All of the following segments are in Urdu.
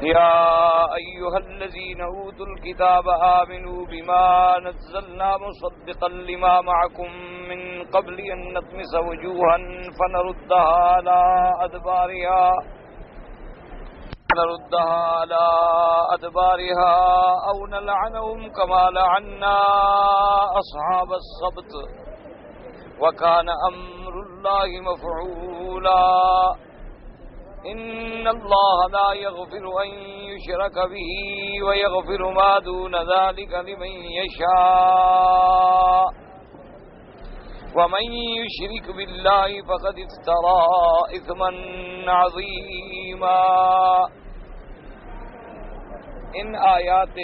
يا أيها الذين أوتوا الكتاب آمنوا بما نزلنا مصدقا لما معكم من قبل أن نطمس وجوها فنردها على أدبارها أو نلعنهم كما لعنا أصحاب السبت وكان أمر الله مفعولا إن الله لا يغفر أن يشرك به ويغفر ما دون ذلك لمن يشاء ومن يشرك بالله فقد افترى إثما عظيما۔ ان آیات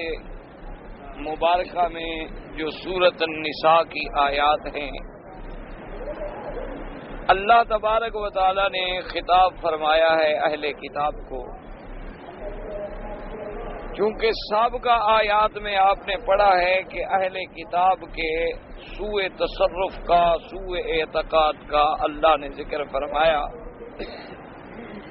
مبارکہ میں جو سورۃ النساء کی آیات ہیں، اللہ تبارک و تعالی نے خطاب فرمایا ہے اہل کتاب کو، چونکہ سابقہ آیات میں آپ نے پڑھا ہے کہ اہل کتاب کے سوء تصرف کا، سوء اعتقاد کا اللہ نے ذکر فرمایا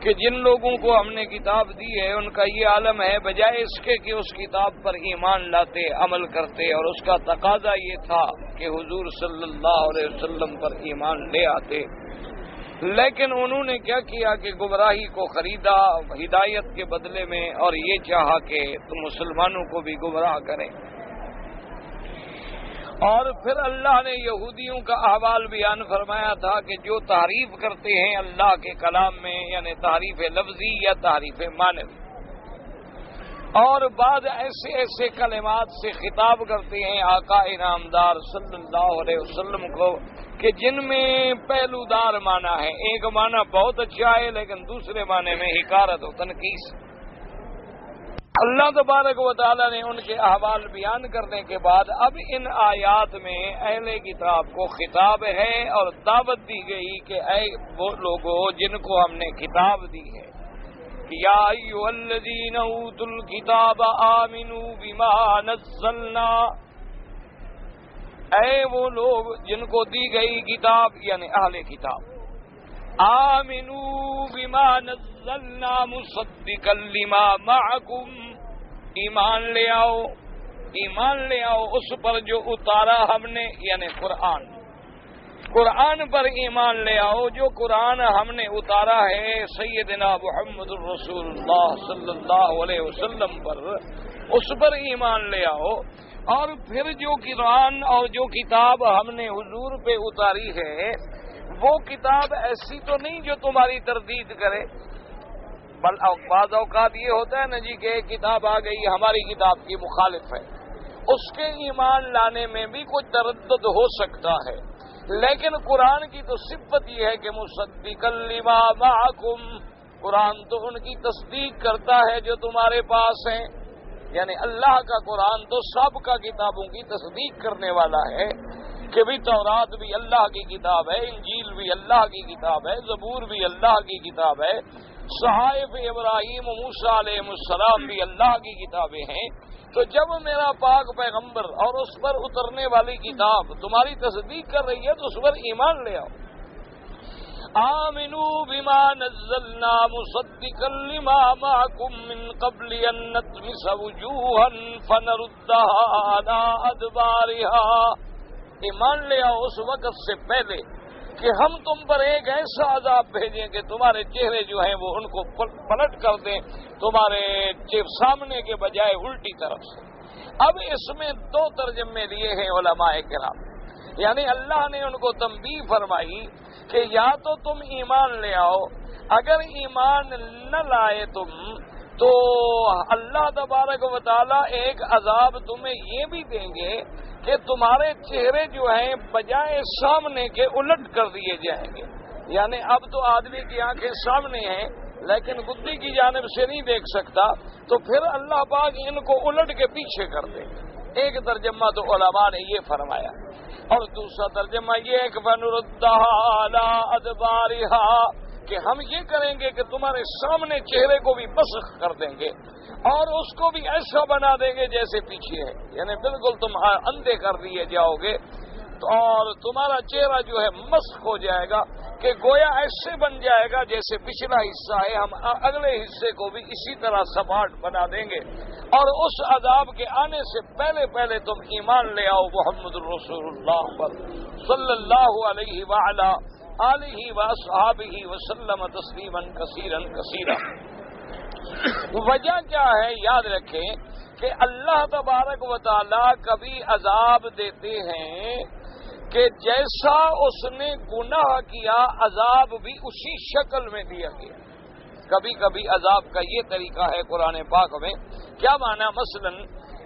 کہ جن لوگوں کو ہم نے کتاب دی ہے ان کا یہ عالم ہے، بجائے اس کے کہ اس کتاب پر ایمان لاتے، عمل کرتے، اور اس کا تقاضا یہ تھا کہ حضور صلی اللہ علیہ وسلم پر ایمان لے آتے، لیکن انہوں نے کیا کیا کہ گمراہی کو خریدا ہدایت کے بدلے میں، اور یہ چاہا کہ تم مسلمانوں کو بھی گمراہ کریں۔ اور پھر اللہ نے یہودیوں کا احوال بیان فرمایا تھا کہ جو تعریف کرتے ہیں اللہ کے کلام میں، یعنی تعریف لفظی یا تعریف معنوی، اور بعد ایسے کلمات سے خطاب کرتے ہیں آقا انعامدار صلی اللہ علیہ وسلم کو کہ جن میں پہلودار معنی ہے، ایک معنی بہت اچھا ہے لیکن دوسرے معنی میں حقارت و تنقیص۔ اللہ تبارک و تعالی نے ان کے احوال بیان کرنے کے بعد اب ان آیات میں اہل کتاب کو خطاب ہے اور دعوت دی گئی کہ اے وہ لوگوں جن کو ہم نے کتاب دی ہے، یا ایھا الذین اوتوا الکتاب آمنوا بما نزلنا، اے وہ لوگ جن کو دی گئی کتاب یعنی اہل کتاب، آمنوا بما نزلنا مصدقا لما معکم، ایمان لے آؤ اس پر جو اتارا ہم نے، یعنی قرآن پر ایمان لے آؤ، جو قرآن ہم نے اتارا ہے سیدنا محمد الرسول اللہ صلی اللہ علیہ وسلم پر، اس پر ایمان لے آؤ۔ اور پھر جو قرآن اور جو کتاب ہم نے حضور پہ اتاری ہے وہ کتاب ایسی تو نہیں جو تمہاری تردید کرے، بعض اوقات یہ ہوتا ہے نا جی کہ ایک کتاب آ گئی ہماری کتاب کی مخالف ہے، اس کے ایمان لانے میں بھی کوئی تردد ہو سکتا ہے، لیکن قرآن کی تو صفت یہ ہے کہ مصدقا لما معکم، قرآن تو ان کی تصدیق کرتا ہے جو تمہارے پاس ہیں، یعنی اللہ کا قرآن تو سابقہ کتابوں کی تصدیق کرنے والا ہے کہ بھی تورات بھی اللہ کی کتاب ہے، انجیل بھی اللہ کی کتاب ہے، زبور بھی اللہ کی کتاب ہے، صحائف ابراہیم و موسیٰ علیہ السلام بھی اللہ کی کتابیں ہیں۔ تو جب میرا پاک پیغمبر اور اس پر اترنے والی کتاب تمہاری تصدیق کر رہی ہے تو اس پر ایمان لے آؤ۔ آمنوا بما نزلنا مصدقا لما معكم من قبل ان نطمس وجوها فنردها على ادبارها، ایمان لے آؤ اس وقت سے پہلے کہ ہم تم پر ایک ایسا عذاب بھیجیں کہ تمہارے چہرے جو ہیں وہ ان کو پلٹ کر دیں تمہارے سامنے کے بجائے الٹی طرف سے۔ اب اس میں دو ترجمے لیے ہیں علماء کرام، یعنی اللہ نے ان کو تنبیہ فرمائی کہ یا تو تم ایمان لے آؤ، اگر ایمان نہ لائے تم تو اللہ تبارک و تعالیٰ ایک عذاب تمہیں یہ بھی دیں گے کہ تمہارے چہرے جو ہیں بجائے سامنے کے الٹ کر دیے جائیں گے، یعنی اب تو آدمی کی آنکھیں سامنے ہیں لیکن گدی کی جانب سے نہیں دیکھ سکتا، تو پھر اللہ پاک ان کو الٹ کے پیچھے کر دیں گے۔ ایک ترجمہ تو علماء نے یہ فرمایا، اور دوسرا ترجمہ یہ ہے کہ فَنُرُدَّهَا عَلَىٰ أَدْبَارِهَا، کہ ہم یہ کریں گے کہ تمہارے سامنے چہرے کو بھی مسخ کر دیں گے اور اس کو بھی ایسا بنا دیں گے جیسے پیچھے ہے، یعنی بالکل تم اندھے کر دیے جاؤ گے اور تمہارا چہرہ جو ہے مسخ ہو جائے گا، کہ گویا ایسے بن جائے گا جیسے پچھلا حصہ ہے، ہم اگلے حصے کو بھی اسی طرح سپاٹ بنا دیں گے، اور اس عذاب کے آنے سے پہلے پہلے تم ایمان لے آؤ محمد رسول اللہ پر صلی اللہ علیہ وعلا آلہ واصحابہ وسلم تسلیما کثیرا کثیرا۔ وجہ کیا ہے؟ یاد رکھیں کہ اللہ تبارک و تعالی کبھی عذاب دیتے ہیں کہ جیسا اس نے گناہ کیا عذاب بھی اسی شکل میں دیا گیا۔ کبھی کبھی عذاب کا یہ طریقہ ہے قرآن پاک میں، کیا معنی؟ مثلا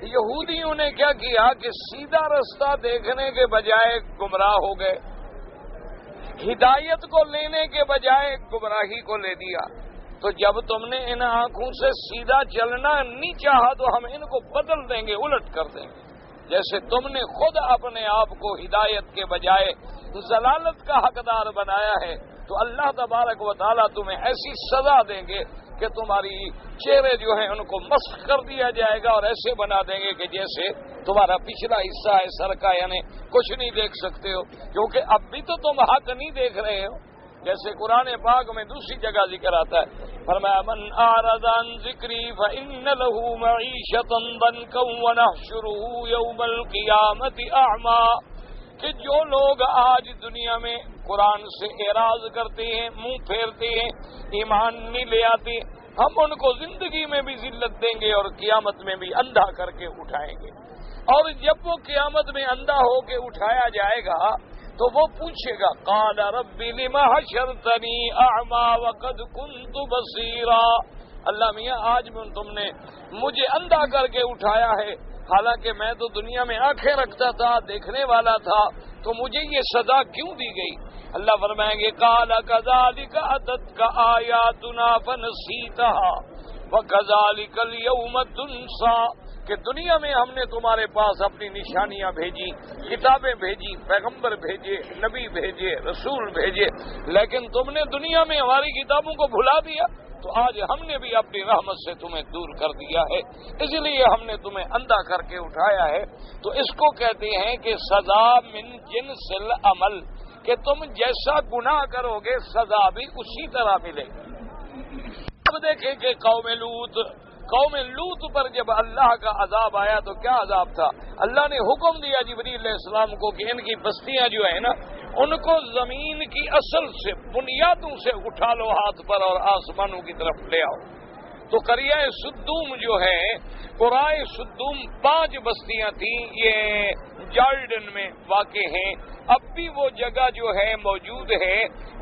یہودیوں نے کیا کیا کہ سیدھا رستہ دیکھنے کے بجائے گمراہ ہو گئے، ہدایت کو لینے کے بجائے گمراہی کو لے دیا۔ تو جب تم نے ان آنکھوں سے سیدھا چلنا نہیں چاہا تو ہم ان کو بدل دیں گے، الٹ کر دیں گے۔ جیسے تم نے خود اپنے آپ کو ہدایت کے بجائے ضلالت کا حقدار بنایا ہے، تو اللہ تبارک و تعالیٰ تمہیں ایسی سزا دیں گے کہ تمہاری چہرے جو ہیں ان کو مسخ کر دیا جائے گا، اور ایسے بنا دیں گے کہ جیسے تمہارا پچھلا حصہ ہے سر کا، یعنی کچھ نہیں دیکھ سکتے ہو، کیونکہ اب بھی تو تم حق نہیں دیکھ رہے ہو۔ جیسے قرآن پاک میں دوسری جگہ ذکر آتا ہے، فرمایا من اعرض عن ذکری فإن له معیشۃ ضنکا ونحشره یوم القیامۃ اعمی، کہ جو لوگ آج دنیا میں قرآن سے اعراض کرتے ہیں، منہ پھیرتے ہیں، ایمان نہیں لے آتے، ہم ان کو زندگی میں بھی ذلت دیں گے اور قیامت میں بھی اندھا کر کے اٹھائیں گے۔ اور جب وہ قیامت میں اندھا ہو کے اٹھایا جائے گا تو وہ پوچھے گا قال رب لم حشرتنی اعمی وقد كنت بصیرا، اللہ میاں آج میں تم نے مجھے اندھا کر کے اٹھایا ہے، حالانکہ میں تو دنیا میں آنکھیں رکھتا تھا، دیکھنے والا تھا، تو مجھے یہ سزا کیوں دی گئی؟ اللہ فرمائیں گے قال كذلك اتتك آیاتنا فنسیتها وكذلك اليوم تنسى، کہ دنیا میں ہم نے تمہارے پاس اپنی نشانیاں بھیجی، کتابیں بھیجی، پیغمبر بھیجے، نبی بھیجے، رسول بھیجے، لیکن تم نے دنیا میں ہماری کتابوں کو بھلا دیا، تو آج ہم نے بھی اپنی رحمت سے تمہیں دور کر دیا ہے، اس لیے ہم نے تمہیں اندھا کر کے اٹھایا ہے۔ تو اس کو کہتے ہیں کہ سزا من جنس العمل، کہ تم جیسا گناہ کرو گے سزا بھی اسی طرح ملے گی۔ اب دیکھیں کہ قوم لوط پر جب اللہ کا عذاب آیا تو کیا عذاب تھا؟ اللہ نے حکم دیا جبریل علیہ السلام کو کہ ان کی بستیاں جو ہیں نا، ان کو زمین کی اصل سے، بنیادوں سے اٹھا لو ہاتھ پر اور آسمانوں کی طرف لے آؤ۔ تو قریہ سدوم جو ہے، قرائے سدوم 5 بستیاں تھیں، یہ جارڈن میں واقع ہیں، اب بھی وہ جگہ جو ہے موجود ہے،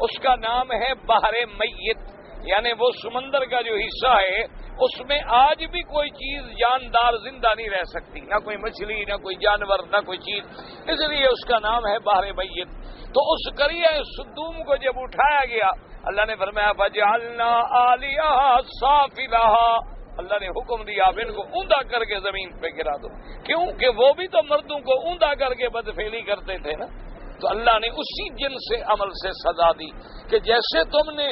اس کا نام ہے بحر میت، یعنی وہ سمندر کا جو حصہ ہے اس میں آج بھی کوئی چیز جاندار زندہ نہیں رہ سکتی، نہ کوئی مچھلی، نہ کوئی جانور، نہ کوئی چیز، اس لیے اس کا نام ہے بحر میت۔ تو اس قریہ سدوم کو جب اٹھایا گیا، اللہ نے فرمایا فجعلنا عالیہا سافلہا، اللہ نے حکم دیا اب ان کو اوندا کر کے زمین پہ گرا دو، کیوں کہ وہ بھی تو مردوں کو اوندا کر کے بدفعلی کرتے تھے نا۔ تو اللہ نے اسی جن سے عمل سے سزا دی کہ جیسے تم نے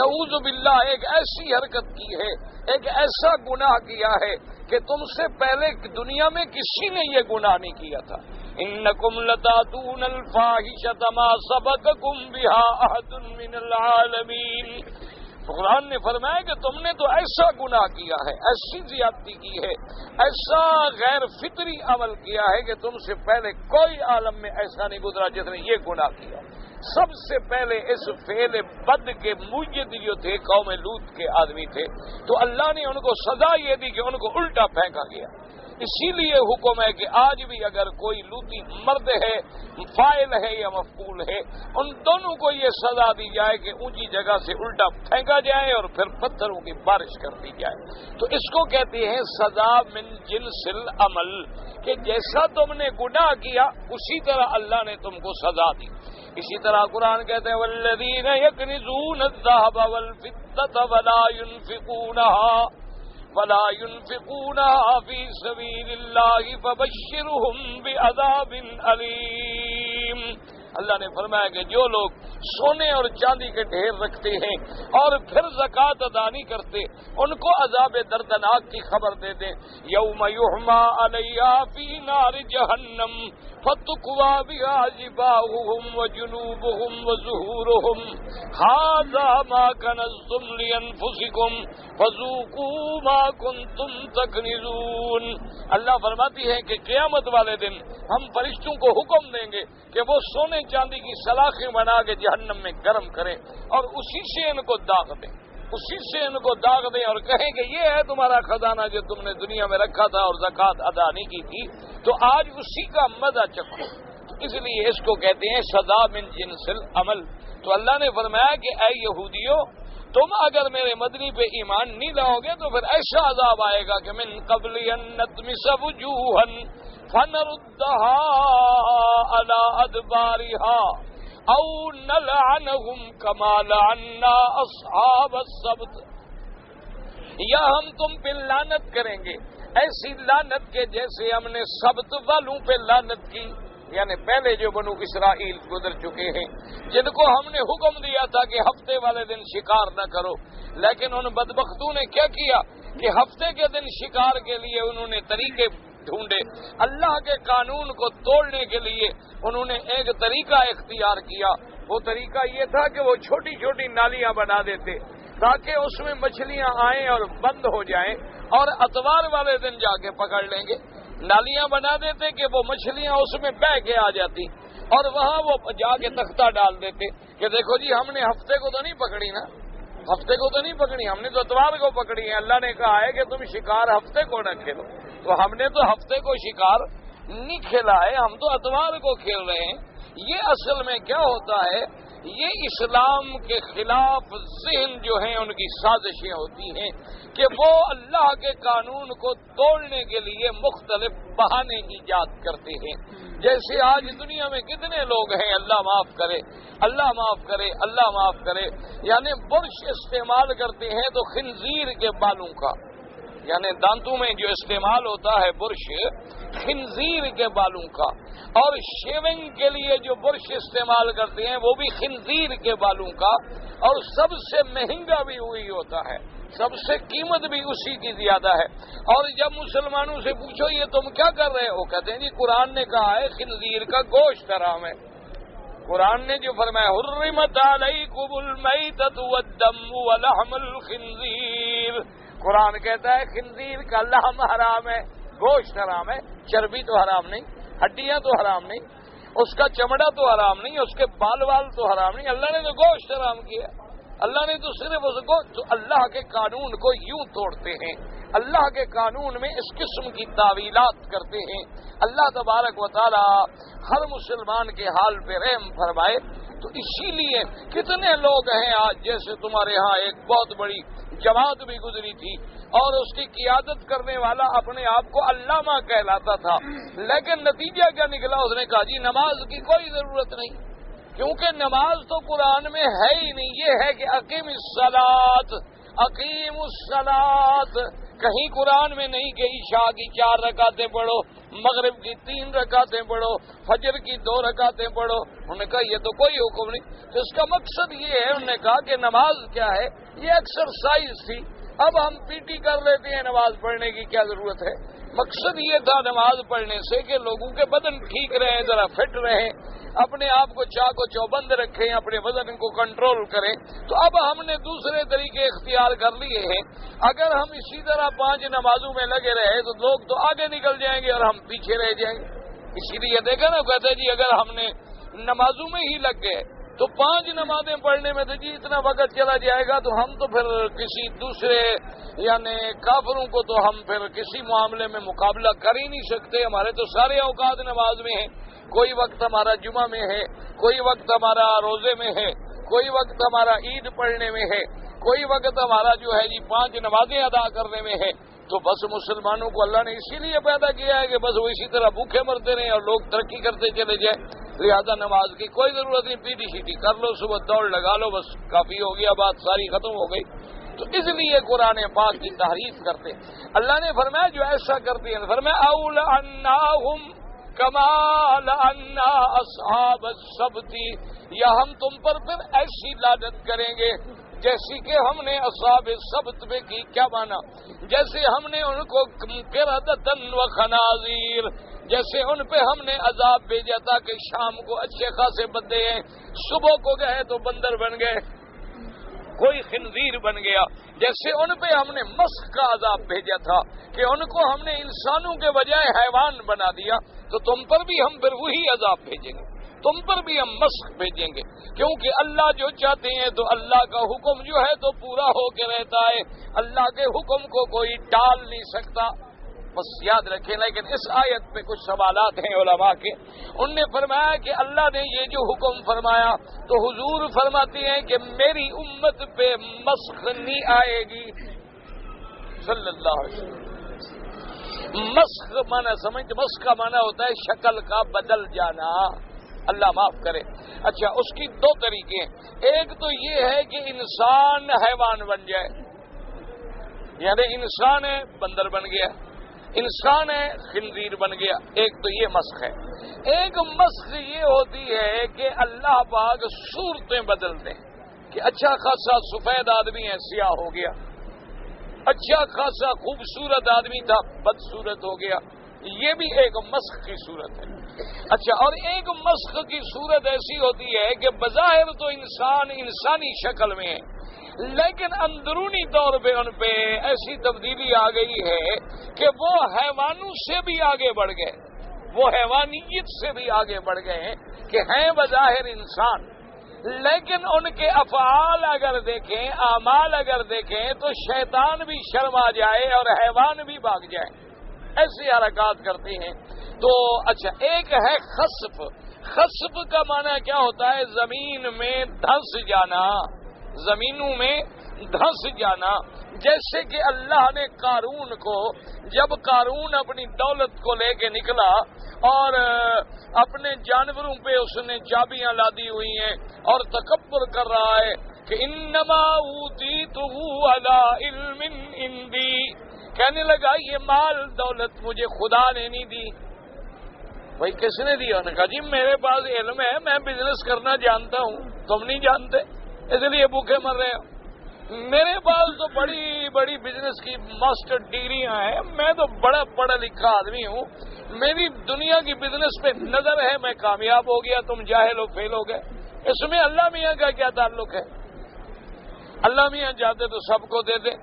نعوذ باللہ ایک ایسی حرکت کی ہے، ایک ایسا گناہ کیا ہے کہ تم سے پہلے دنیا میں کسی نے یہ گناہ نہیں کیا تھا۔ انکم لتاتون الفاحشۃ ما سبقکم بها احد من العالمین، قرآن نے فرمایا کہ تم نے تو ایسا گناہ کیا ہے، ایسی زیادتی کی ہے، ایسا غیر فطری عمل کیا ہے کہ تم سے پہلے کوئی عالم میں ایسا نہیں گزرا جس نے یہ گناہ کیا۔ سب سے پہلے اس فعل بد کے موجد جو تھے قوم لوط کے آدمی تھے، تو اللہ نے ان کو سزا یہ دی کہ ان کو الٹا پھینکا گیا۔ اسی لیے حکم ہے کہ آج بھی اگر کوئی لوطی مرد ہے، فاعل ہے یا مفعول ہے، ان دونوں کو یہ سزا دی جائے کہ اونچی جگہ سے الٹا پھینکا جائے اور پھر پتھروں کی بارش کر دی جائے۔ تو اس کو کہتے ہیں سزا من جنس العمل، کہ جیسا تم نے گناہ کیا اسی طرح اللہ نے تم کو سزا دی۔ اسی طرح قرآن کہتے ہیں والذین یکنزون الذهب والفضة ولا ينفقونها في سبيل الله فبشرهم بعذاب عليم، اللہ نے فرمایا کہ جو لوگ سونے اور چاندی کے ڈھیر رکھتے ہیں اور پھر زکوٰۃ ادا نہیں کرتے، ان کو عذاب دردناک کی خبر دے دیں۔ یوم یحمیٰ علیہا فی نار جہنم فتکویٰ بہا جباہہم وجنوبہم وظہورہم ھذا ما کنزتم لانفسکم فذوقوا ما کنتم تکنزون۔ اللہ فرماتی ہے کہ قیامت والے دن ہم فرشتوں کو حکم دیں گے کہ وہ سونے چاندی کی سلاخیں بنا کے جہنم میں گرم کریں اور اسی سے ان کو داغ دیں، اسی سے ان کو داغ دیں اور کہیں کہ یہ ہے تمہارا خزانہ جو تم نے دنیا میں رکھا تھا اور زکوٰۃ ادا نہیں کی تھی، تو آج اسی کا مزہ چکھو۔ اس لیے اس کو کہتے ہیں سزا من جنس العمل۔ تو اللہ نے فرمایا کہ اے یہودیو، تم اگر میرے مدنی پہ ایمان نہیں لاؤ گے تو پھر ایسا عذاب آئے گا کہ من قبل ان نطمس وجوہا فنردها على ادبارها او نلعنهم كما لعنا اصحاب السبت، یا ہم تم پہ لعنت کریں گے ایسی لعنت کے جیسے ہم نے سبت والوں پہ لعنت کی، یعنی پہلے جو بنو اسرائیل گزر چکے ہیں جن کو ہم نے حکم دیا تھا کہ ہفتے والے دن شکار نہ کرو، لیکن ان بدبختوں نے کیا کیا کہ ہفتے کے دن شکار کے لیے انہوں نے طریقے ڈھونڈے، اللہ کے قانون کو توڑنے کے لیے انہوں نے ایک طریقہ اختیار کیا۔ وہ طریقہ یہ تھا کہ وہ چھوٹی چھوٹی نالیاں بنا دیتے تاکہ اس میں مچھلیاں آئیں اور بند ہو جائیں اور اتوار والے دن جا کے پکڑ لیں گے۔ نالیاں بنا دیتے کہ وہ مچھلیاں اس میں بہہ کے آ جاتی اور وہاں وہ جا کے تختہ ڈال دیتے کہ دیکھو جی ہم نے ہفتے کو تو نہیں پکڑی نا، ہفتے کو تو نہیں پکڑی، ہم نے تو اتوار کو پکڑی ہے۔ اللہ نے کہا ہے کہ تم شکار ہفتے کو نہ کھیلو، تو ہم نے تو ہفتے کو شکار نہیں کھیلا ہے، ہم تو اتوار کو کھیل رہے ہیں۔ یہ اصل میں کیا ہوتا ہے، یہ اسلام کے خلاف ذہن جو ہیں ان کی سازشیں ہوتی ہیں کہ وہ اللہ کے قانون کو توڑنے کے لیے مختلف بہانے ایجاد کرتے ہیں۔ جیسے آج دنیا میں کتنے لوگ ہیں، اللہ معاف کرے، اللہ معاف کرے، اللہ معاف کرے، یعنی برش استعمال کرتے ہیں تو خنزیر کے بالوں کا، یعنی دانتوں میں جو استعمال ہوتا ہے برش خنزیر کے بالوں کا، اور شیونگ کے لیے جو برش استعمال کرتے ہیں وہ بھی خنزیر کے بالوں کا، اور سب سے مہنگا بھی وہی ہوتا ہے، سب سے قیمت بھی اسی کی زیادہ ہے۔ اور جب مسلمانوں سے پوچھو یہ تم کیا کر رہے ہو، کہتے ہیں جی قرآن نے کہا ہے خنزیر کا گوشت حرام ہے، قرآن نے جو فرمایا حرمت علیکم المیتۃ والدم ولحم الخنزیر، قرآن کہتا ہے خنزیر کا لحم حرام ہے، گوشت حرام ہے، چربی تو حرام نہیں، ہڈیاں تو حرام نہیں، اس کا چمڑا تو حرام نہیں، اس کے بال تو حرام نہیں، اللہ نے تو گوشت حرام کیا، اللہ نے تو صرف اس کو، تو اللہ کے قانون کو یوں توڑتے ہیں، اللہ کے قانون میں اس قسم کی تعویلات کرتے ہیں۔ اللہ تبارک و تعالی ہر مسلمان کے حال پہ رحم فرمائے۔ تو اسی لیے کتنے لوگ ہیں آج، جیسے تمہارے ہاں ایک بہت بڑی جماعت بھی گزری تھی اور اس کی قیادت کرنے والا اپنے آپ کو علامہ کہلاتا تھا، لیکن نتیجہ کیا نکلا، اس نے کہا جی نماز کی کوئی ضرورت نہیں، کیونکہ نماز تو قرآن میں ہے ہی نہیں، یہ ہے کہ اقیم الصلاۃ، اقیم الصلاۃ، کہیں قرآن میں نہیں کہ عشاء کی 4 رکعتیں پڑھو، مغرب کی 3 رکعتیں پڑھو، فجر کی 2 رکعتیں پڑھو۔ انہوں نے کہا یہ تو کوئی حکم نہیں، تو اس کا مقصد یہ ہے، انہوں نے کہا کہ نماز کیا ہے، یہ ایکسرسائز تھی، اب ہم پی ٹی کر لیتے ہیں، نماز پڑھنے کی کیا ضرورت ہے۔ مقصد یہ تھا نماز پڑھنے سے کہ لوگوں کے بدن ٹھیک رہیں، ذرا فٹ رہیں، اپنے آپ کو چاق و چوبند رکھیں، اپنے وزن کو کنٹرول کریں۔ تو اب ہم نے دوسرے طریقے اختیار کر لیے ہیں، اگر ہم اسی طرح 5 نمازوں میں لگے رہے تو لوگ تو آگے نکل جائیں گے اور ہم پیچھے رہ جائیں گے۔ اسی لیے دیکھا نا، کہتے جی اگر ہم نے نمازوں میں ہی لگ گئے تو 5 نمازیں پڑھنے میں تو جی اتنا وقت چلا جائے گا، تو ہم تو پھر کسی دوسرے یعنی کافروں کو تو ہم پھر کسی معاملے میں مقابلہ کر ہی نہیں سکتے، ہمارے تو سارے اوقات نماز میں ہیں، کوئی وقت ہمارا جمعہ میں ہے، کوئی وقت ہمارا روزے میں ہے، کوئی وقت ہمارا عید پڑھنے میں ہے، کوئی وقت ہمارا جو ہے جی 5 نمازیں ادا کرنے میں ہے۔ تو بس مسلمانوں کو اللہ نے اسی لیے پیدا کیا ہے کہ بس وہ اسی طرح بھوکے مرتے رہیں اور لوگ ترقی کرتے چلے جائیں، لہذا نماز کی کوئی ضرورت نہیں، پی ٹی شیٹی کر لو، صبح دوڑ لگا لو، بس کافی ہو گیا، بات ساری ختم ہو گئی۔ تو اس لیے قرآن پاک کی تحریف کرتے اللہ نے فرمایا جو ایسا کرتے ہیں، فرمایا اولعناہم کما لعنا اصحاب السبت، یا ہم تم پر پھر ایسی لعنت کریں گے جیسی کہ ہم نے اصحاب سبت پہ کی. کیا مانا؟ جیسے ہم نے ان کو قردۃ و خنازیر، جیسے ان پہ ہم نے عذاب بھیجا تھا کہ شام کو اچھے خاصے بندے ہیں، صبح کو گئے تو بندر بن گئے، کوئی خنزیر بن گیا. جیسے ان پہ ہم نے مسخ کا عذاب بھیجا تھا کہ ان کو ہم نے انسانوں کے بجائے حیوان بنا دیا، تو تم پر بھی ہم پھر وہی عذاب بھیجیں گے، تم پر بھی ہم مسخ بھیجیں گے. کیونکہ اللہ جو چاہتے ہیں تو اللہ کا حکم جو ہے تو پورا ہو کے رہتا ہے، اللہ کے حکم کو کوئی ٹال نہیں سکتا. بس یاد رکھیں. لیکن اس آیت پہ کچھ سوالات ہیں علماء کے. ان نے فرمایا کہ اللہ نے یہ جو حکم فرمایا تو حضور فرماتے ہیں کہ میری امت پہ مسخ نہیں آئے گی صلی اللہ علیہ وسلم. مسخ مانا سمجھ، مسخ کا مانا ہوتا ہے شکل کا بدل جانا، اللہ معاف کرے. اچھا، اس کی دو طریقے ہیں. ایک تو یہ ہے کہ انسان حیوان بن جائے، یعنی انسان ہے بندر بن گیا، انسان ہے خنزیر بن گیا. ایک تو یہ مسخ ہے. ایک مسخ یہ ہوتی ہے کہ اللہ پاک صورتیں بدل دیں کہ اچھا خاصا سفید آدمی ہے سیاہ ہو گیا، اچھا خاصا خوبصورت آدمی تھا بدصورت ہو گیا. یہ بھی ایک مسخ کی صورت ہے. اچھا، اور ایک مسخ کی صورت ایسی ہوتی ہے کہ بظاہر تو انسان انسانی شکل میں ہے، لیکن اندرونی طور پہ ان پہ ایسی تبدیلی آ گئی ہے کہ وہ حیوانوں سے بھی آگے بڑھ گئے، وہ حیوانیت سے بھی آگے بڑھ گئے ہیں کہ ہیں بظاہر انسان، لیکن ان کے افعال اگر دیکھیں، اعمال اگر دیکھیں تو شیطان بھی شرما جائے اور حیوان بھی بھاگ جائے، ایسی حرکات کرتے ہیں. تو اچھا، ایک ہے خسف. خسف کا معنی کیا ہوتا ہے؟ زمین میں دھنس جانا، زمینوں میں دھنس جانا. جیسے کہ اللہ نے قارون کو، جب قارون اپنی دولت کو لے کے نکلا اور اپنے جانوروں پہ اس نے چابیاں لادی ہوئی ہیں اور تکبر کر رہا ہے کہ انما اوتیتہ علی علم عندی، کہنے لگا یہ مال دولت مجھے خدا نے نہیں دی. بھائی کس نے دیا؟ انہوں نے کہا جی میرے پاس علم ہے، میں بزنس کرنا جانتا ہوں، تم نہیں جانتے اس لیے بھوکے مر رہے ہو. میرے پاس تو بڑی بڑی بزنس کی ماسٹر ڈگریاں ہیں، میں تو بڑا پڑھا لکھا آدمی ہوں، میری دنیا کی بزنس پہ نظر ہے، میں کامیاب ہو گیا، تم جاہل ہو، فیل ہو گئے. اس میں اللہ میاں کا کیا تعلق ہے؟ اللہ میاں چاہتے تو سب کو دے دے.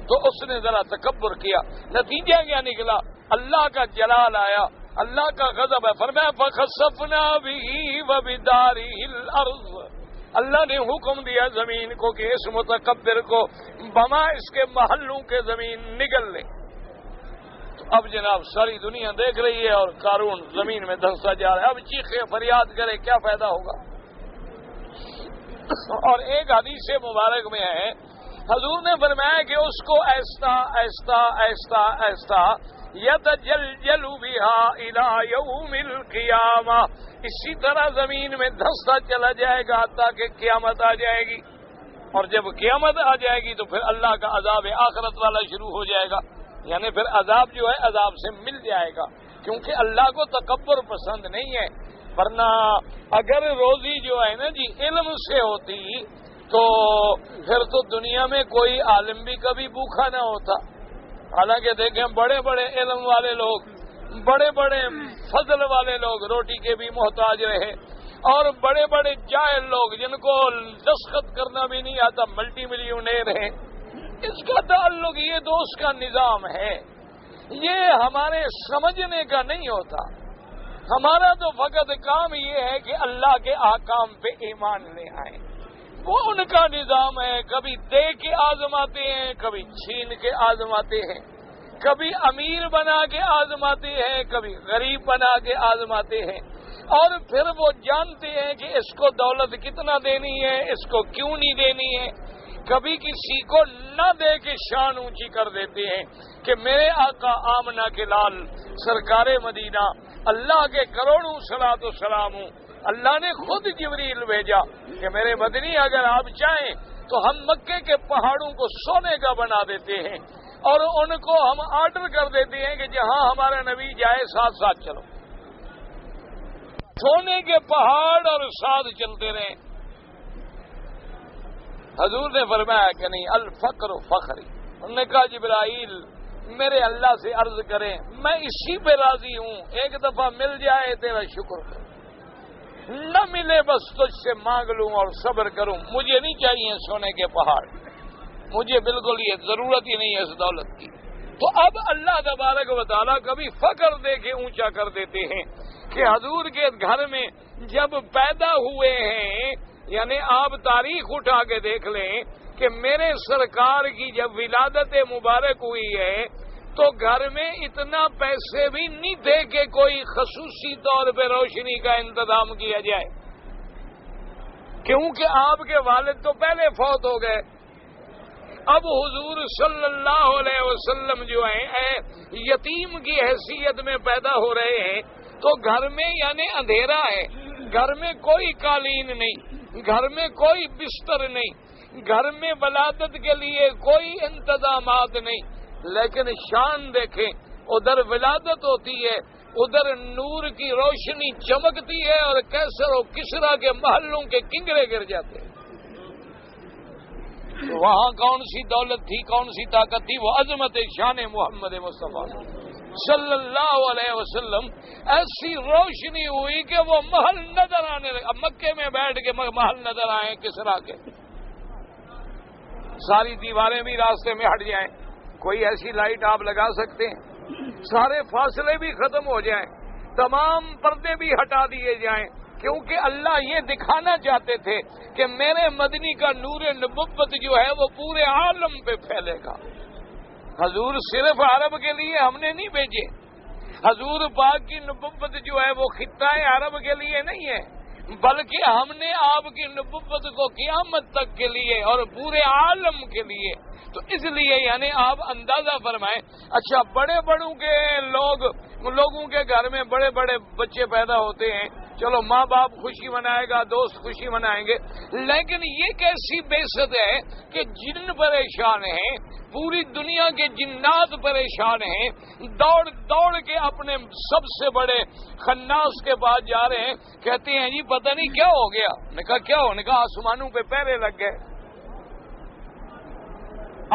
تو اس نے ذرا تکبر کیا، نتیجہ کیا نکلا؟ اللہ کا جلال آیا، اللہ کا غضب ہے. فرمایا فخسفنا به وبداره الارض، اللہ نے حکم دیا زمین کو کہ اس متکبر کو بما اس کے محلوں کے زمین نگل لے. تو اب جناب ساری دنیا دیکھ رہی ہے اور قارون زمین میں دھنسا جا رہا ہے. اب چیخے فریاد کرے کیا فائدہ ہوگا؟ اور ایک حدیث مبارک میں ہے حضور نے فرمایا کہ اس کو ایسا ایسا ایسا ایسا یتجلجل بها الى یوم القیامہ، اسی طرح زمین میں دھنستا چلا جائے گا تاکہ قیامت آ جائے گی. اور جب قیامت آ جائے گی تو پھر اللہ کا عذاب آخرت والا شروع ہو جائے گا، یعنی پھر عذاب جو ہے عذاب سے مل جائے گا، کیونکہ اللہ کو تکبر پسند نہیں ہے. ورنہ اگر روزی جو ہے نا جی علم سے ہوتی تو پھر تو دنیا میں کوئی عالم بھی کبھی بھوکا نہ ہوتا. حالانکہ دیکھیں بڑے بڑے علم والے لوگ، بڑے بڑے فضل والے لوگ روٹی کے بھی محتاج رہے، اور بڑے بڑے جاہل لوگ جن کو دستخط کرنا بھی نہیں آتا ملٹی ملینئر ہیں. اس کا تعلق یہ تو اس کا نظام ہے، یہ ہمارے سمجھنے کا نہیں ہوتا. ہمارا تو فقط کام یہ ہے کہ اللہ کے احکام پہ ایمان لے آئیں. وہ ان کا نظام ہے، کبھی دے کے آزماتے ہیں، کبھی چھین کے آزماتے ہیں، کبھی امیر بنا کے آزماتے ہیں، کبھی غریب بنا کے آزماتے ہیں. اور پھر وہ جانتے ہیں کہ اس کو دولت کتنا دینی ہے، اس کو کیوں نہیں دینی ہے. کبھی کسی کو نہ دے کے شان اونچی کر دیتے ہیں کہ میرے آقا آمنہ کے لال سرکار مدینہ، اللہ کے کروڑوں صلاۃ و سلام، اللہ نے خود جبریل بھیجا کہ میرے مدنی اگر آپ چاہیں تو ہم مکے کے پہاڑوں کو سونے کا بنا دیتے ہیں اور ان کو ہم آرڈر کر دیتے ہیں کہ جہاں ہمارا نبی جائے ساتھ ساتھ چلو. سونے کے پہاڑ اور ساتھ چلتے رہے. حضور نے فرمایا کہ نہیں، الفقر فخری. انہوں نے کہا جبرائیل میرے اللہ سے عرض کریں میں اسی پہ راضی ہوں، ایک دفعہ مل جائے تیرا شکر کروں، نہ ملے بس تجھ سے مانگ لوں اور صبر کروں. مجھے نہیں چاہیے سونے کے پہاڑ، مجھے بالکل یہ ضرورت ہی نہیں ہے اس دولت کی. تو اب اللہ تبارک و تعالیٰ کبھی فخر دے کے اونچا کر دیتے ہیں کہ حضور کے گھر میں جب پیدا ہوئے ہیں، یعنی آپ تاریخ اٹھا کے دیکھ لیں کہ میرے سرکار کی جب ولادت مبارک ہوئی ہے تو گھر میں اتنا پیسے بھی نہیں تھے کہ کوئی خصوصی طور پہ روشنی کا انتظام کیا جائے، کیونکہ آپ کے والد تو پہلے فوت ہو گئے. اب حضور صلی اللہ علیہ وسلم جو ہیں یتیم کی حیثیت میں پیدا ہو رہے ہیں، تو گھر میں یعنی اندھیرا ہے، گھر میں کوئی قالین نہیں، گھر میں کوئی بستر نہیں، گھر میں ولادت کے لیے کوئی انتظامات نہیں. لیکن شان دیکھیں، ادھر ولادت ہوتی ہے، ادھر نور کی روشنی چمکتی ہے اور کیسر و کسرا کے محلوں کے کنگرے گر جاتے ہیں. وہاں کون سی دولت تھی، کون سی طاقت تھی؟ وہ عظمت شان محمد مصطفیٰ صلی اللہ علیہ وسلم. ایسی روشنی ہوئی کہ وہ محل نظر آنے لگے. اب مکے میں بیٹھ کے محل نظر آئے کسرا کے، ساری دیواریں بھی راستے میں ہٹ جائیں، کوئی ایسی لائٹ آپ لگا سکتے ہیں، سارے فاصلے بھی ختم ہو جائیں، تمام پردے بھی ہٹا دیے جائیں، کیونکہ اللہ یہ دکھانا چاہتے تھے کہ میرے مدنی کا نور نبوت جو ہے وہ پورے عالم پہ پھیلے گا. حضور صرف عرب کے لیے ہم نے نہیں بھیجے، حضور پاک کی نبوت جو ہے وہ خطہ عرب کے لیے نہیں ہے، بلکہ ہم نے آپ کی نبوت کو قیامت تک کے لیے اور پورے عالم کے لیے. تو اس لیے یعنی آپ اندازہ فرمائیں. اچھا بڑے بڑوں کے لوگوں کے گھر میں بڑے بڑے بچے پیدا ہوتے ہیں، چلو ماں باپ خوشی منائے گا، دوست خوشی منائیں گے، لیکن یہ کیسی بےست ہے کہ جن پریشان ہیں، پوری دنیا کے جنات پریشان ہیں، دوڑ دوڑ کے اپنے سب سے بڑے خناس کے پاس جا رہے ہیں، کہتے ہیں جی پتہ نہیں کیا ہو گیا. نے کہا کیا ہو؟ نے کہا آسمانوں پہ پہرے لگ گئے،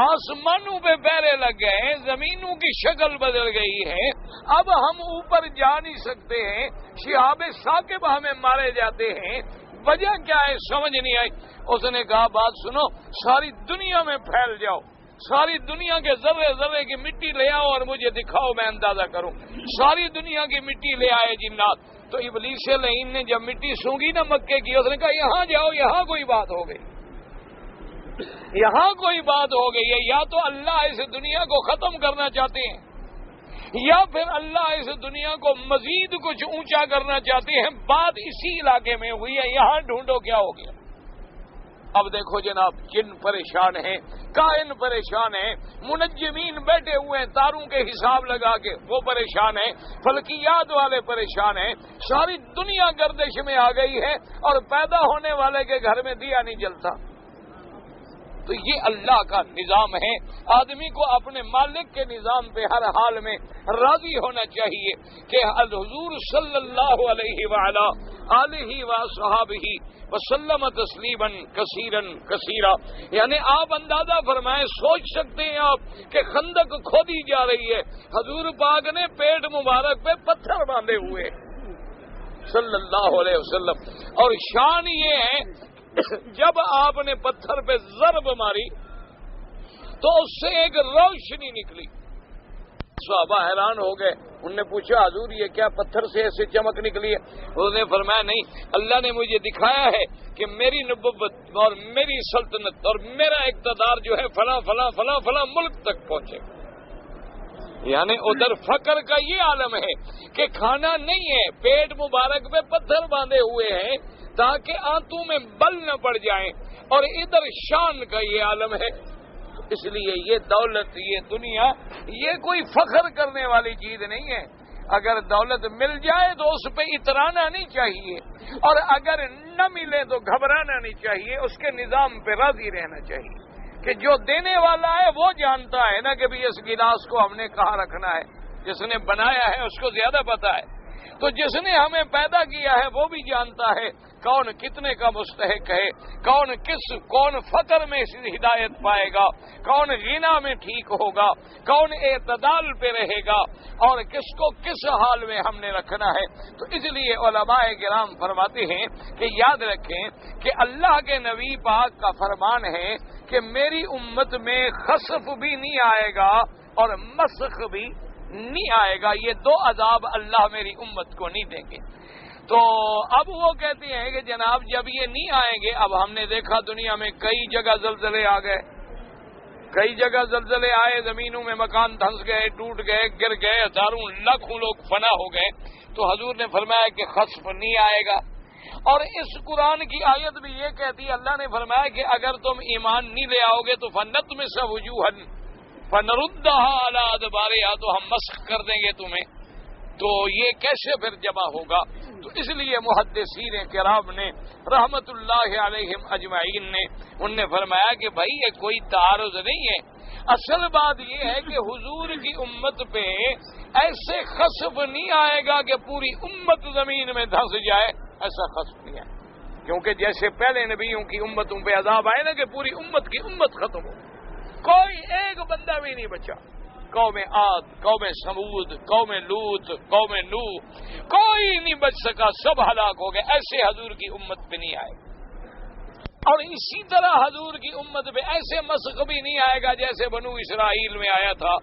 آسمانوں پہ پہرے لگ گئے، زمینوں کی شکل بدل گئی ہے، اب ہم اوپر جا نہیں سکتے ہیں، شہاب ثاقب ہمیں مارے جاتے ہیں، وجہ کیا ہے سمجھ نہیں آئی. اس نے کہا بات سنو، ساری دنیا میں پھیل جاؤ، ساری دنیا کے ذرے ذرے کی مٹی لے آؤ اور مجھے دکھاؤ میں اندازہ کروں. ساری دنیا کی مٹی لے آئے جنات. تو ابلیس لعین نے جب مٹی سونگی نا مکے کی، اس نے کہا یہاں جاؤ، یہاں کوئی بات ہو گئی، یہاں کوئی بات ہو گئی ہے. یا تو اللہ اس دنیا کو ختم کرنا چاہتے ہیں، یا پھر اللہ اس دنیا کو مزید کچھ اونچا کرنا چاہتے ہیں. بات اسی علاقے میں ہوئی ہے، یہاں ڈھونڈو کیا ہو گیا. اب دیکھو جناب، جن پریشان ہیں، کائن پریشان ہیں، منجمین بیٹھے ہوئے ہیں تاروں کے حساب لگا کے، وہ پریشان ہیں، فلکیات والے پریشان ہیں، ساری دنیا گردش میں آ گئی ہے اور پیدا ہونے والے کے گھر میں دیا نہیں جلتا. تو یہ اللہ کا نظام ہے. آدمی کو اپنے مالک کے نظام پہ ہر حال میں راضی ہونا چاہیے کہ حضور صلی اللہ علیہ وآلہ آلہ وصحبہ وسلم تسلیما کثیرا کثیرا. یعنی آپ اندازہ فرمائیں، سوچ سکتے ہیں آپ کہ خندق کھودی جا رہی ہے، حضور پاک نے پیٹ مبارک پہ پتھر باندھے ہوئے صلی اللہ علیہ وسلم. اور شان یہ ہے جب آپ نے پتھر پہ ضرب ماری تو اس سے ایک روشنی نکلی. صحابہ حیران ہو گئے، انہوں نے پوچھا حضور یہ کیا پتھر سے ایسے چمک نکلی ہے؟ انہوں نے فرمایا نہیں، اللہ نے مجھے دکھایا ہے کہ میری نبوت اور میری سلطنت اور میرا اقتدار جو ہے فلاں فلاں فلاں فلاں ملک تک پہنچے. یعنی ادھر فقر کا یہ عالم ہے کہ کھانا نہیں ہے، پیٹ مبارک پہ پتھر باندھے ہوئے ہیں تاکہ آنتوں میں بل نہ پڑ جائیں، اور ادھر شان کا یہ عالم ہے. اس لیے یہ دولت، یہ دنیا، یہ کوئی فخر کرنے والی چیز نہیں ہے. اگر دولت مل جائے تو اس پہ اترانا نہیں چاہیے، اور اگر نہ ملے تو گھبرانا نہیں چاہیے، اس کے نظام پہ راضی رہنا چاہیے کہ جو دینے والا ہے وہ جانتا ہے نا کہ بھی اس گلاس کو ہم نے کہاں رکھنا ہے، جس نے بنایا ہے اس کو زیادہ پتا ہے. تو جس نے ہمیں پیدا کیا ہے وہ بھی جانتا ہے کون کتنے کا مستحق ہے، کون فقر میں ہدایت پائے گا، کون غنا میں ٹھیک ہوگا، کون اعتدال پہ رہے گا، اور کس کو کس حال میں ہم نے رکھنا ہے۔ تو اس لیے علماء کرام فرماتے ہیں کہ یاد رکھیں کہ اللہ کے نبی پاک کا فرمان ہے کہ میری امت میں خسف بھی نہیں آئے گا اور مسخ بھی نہیں آئے گا، یہ دو عذاب اللہ میری امت کو نہیں دیں گے۔ تو اب وہ کہتے ہیں کہ جناب جب یہ نہیں آئیں گے، اب ہم نے دیکھا دنیا میں کئی جگہ زلزلے آ گئے، کئی جگہ زلزلے آئے، زمینوں میں مکان دھنس گئے، ٹوٹ گئے، گر گئے، ہزاروں لاکھوں لوگ فنا ہو گئے، تو حضور نے فرمایا کہ خسف نہیں آئے گا۔ اور اس قرآن کی آیت بھی یہ کہتی ہے، اللہ نے فرمایا کہ اگر تم ایمان نہیں لے آؤ گے تو فنطمس وجوہا فنردھا علی ادبارہا، تو ہم مسخ کر دیں گے تمہیں۔ تو یہ کیسے پھر جمع ہوگا؟ تو اس لیے محدثین کرام نے رحمت اللہ علیہم اجمعین نے ان نے فرمایا کہ بھائی یہ کوئی تعارض نہیں ہے، اصل بات یہ ہے کہ حضور کی امت پہ ایسے خسف نہیں آئے گا کہ پوری امت زمین میں دھنس جائے، ایسا خسف نہیں ہے، کیونکہ جیسے پہلے نبیوں کی امتوں پہ عذاب آئے نا کہ پوری امت کی امت ختم ہو، کوئی ایک بندہ بھی نہیں بچا، قوم عاد، قوم سمود، قوم لوط، قوم نوح، کوئی نہیں بچ سکا، سب ہلاک ہو گئے، ایسے حضور کی امت پہ نہیں آئے۔ اور اسی طرح حضور کی امت پہ ایسے مسخ بھی نہیں آئے گا جیسے بنو اسرائیل میں آیا تھا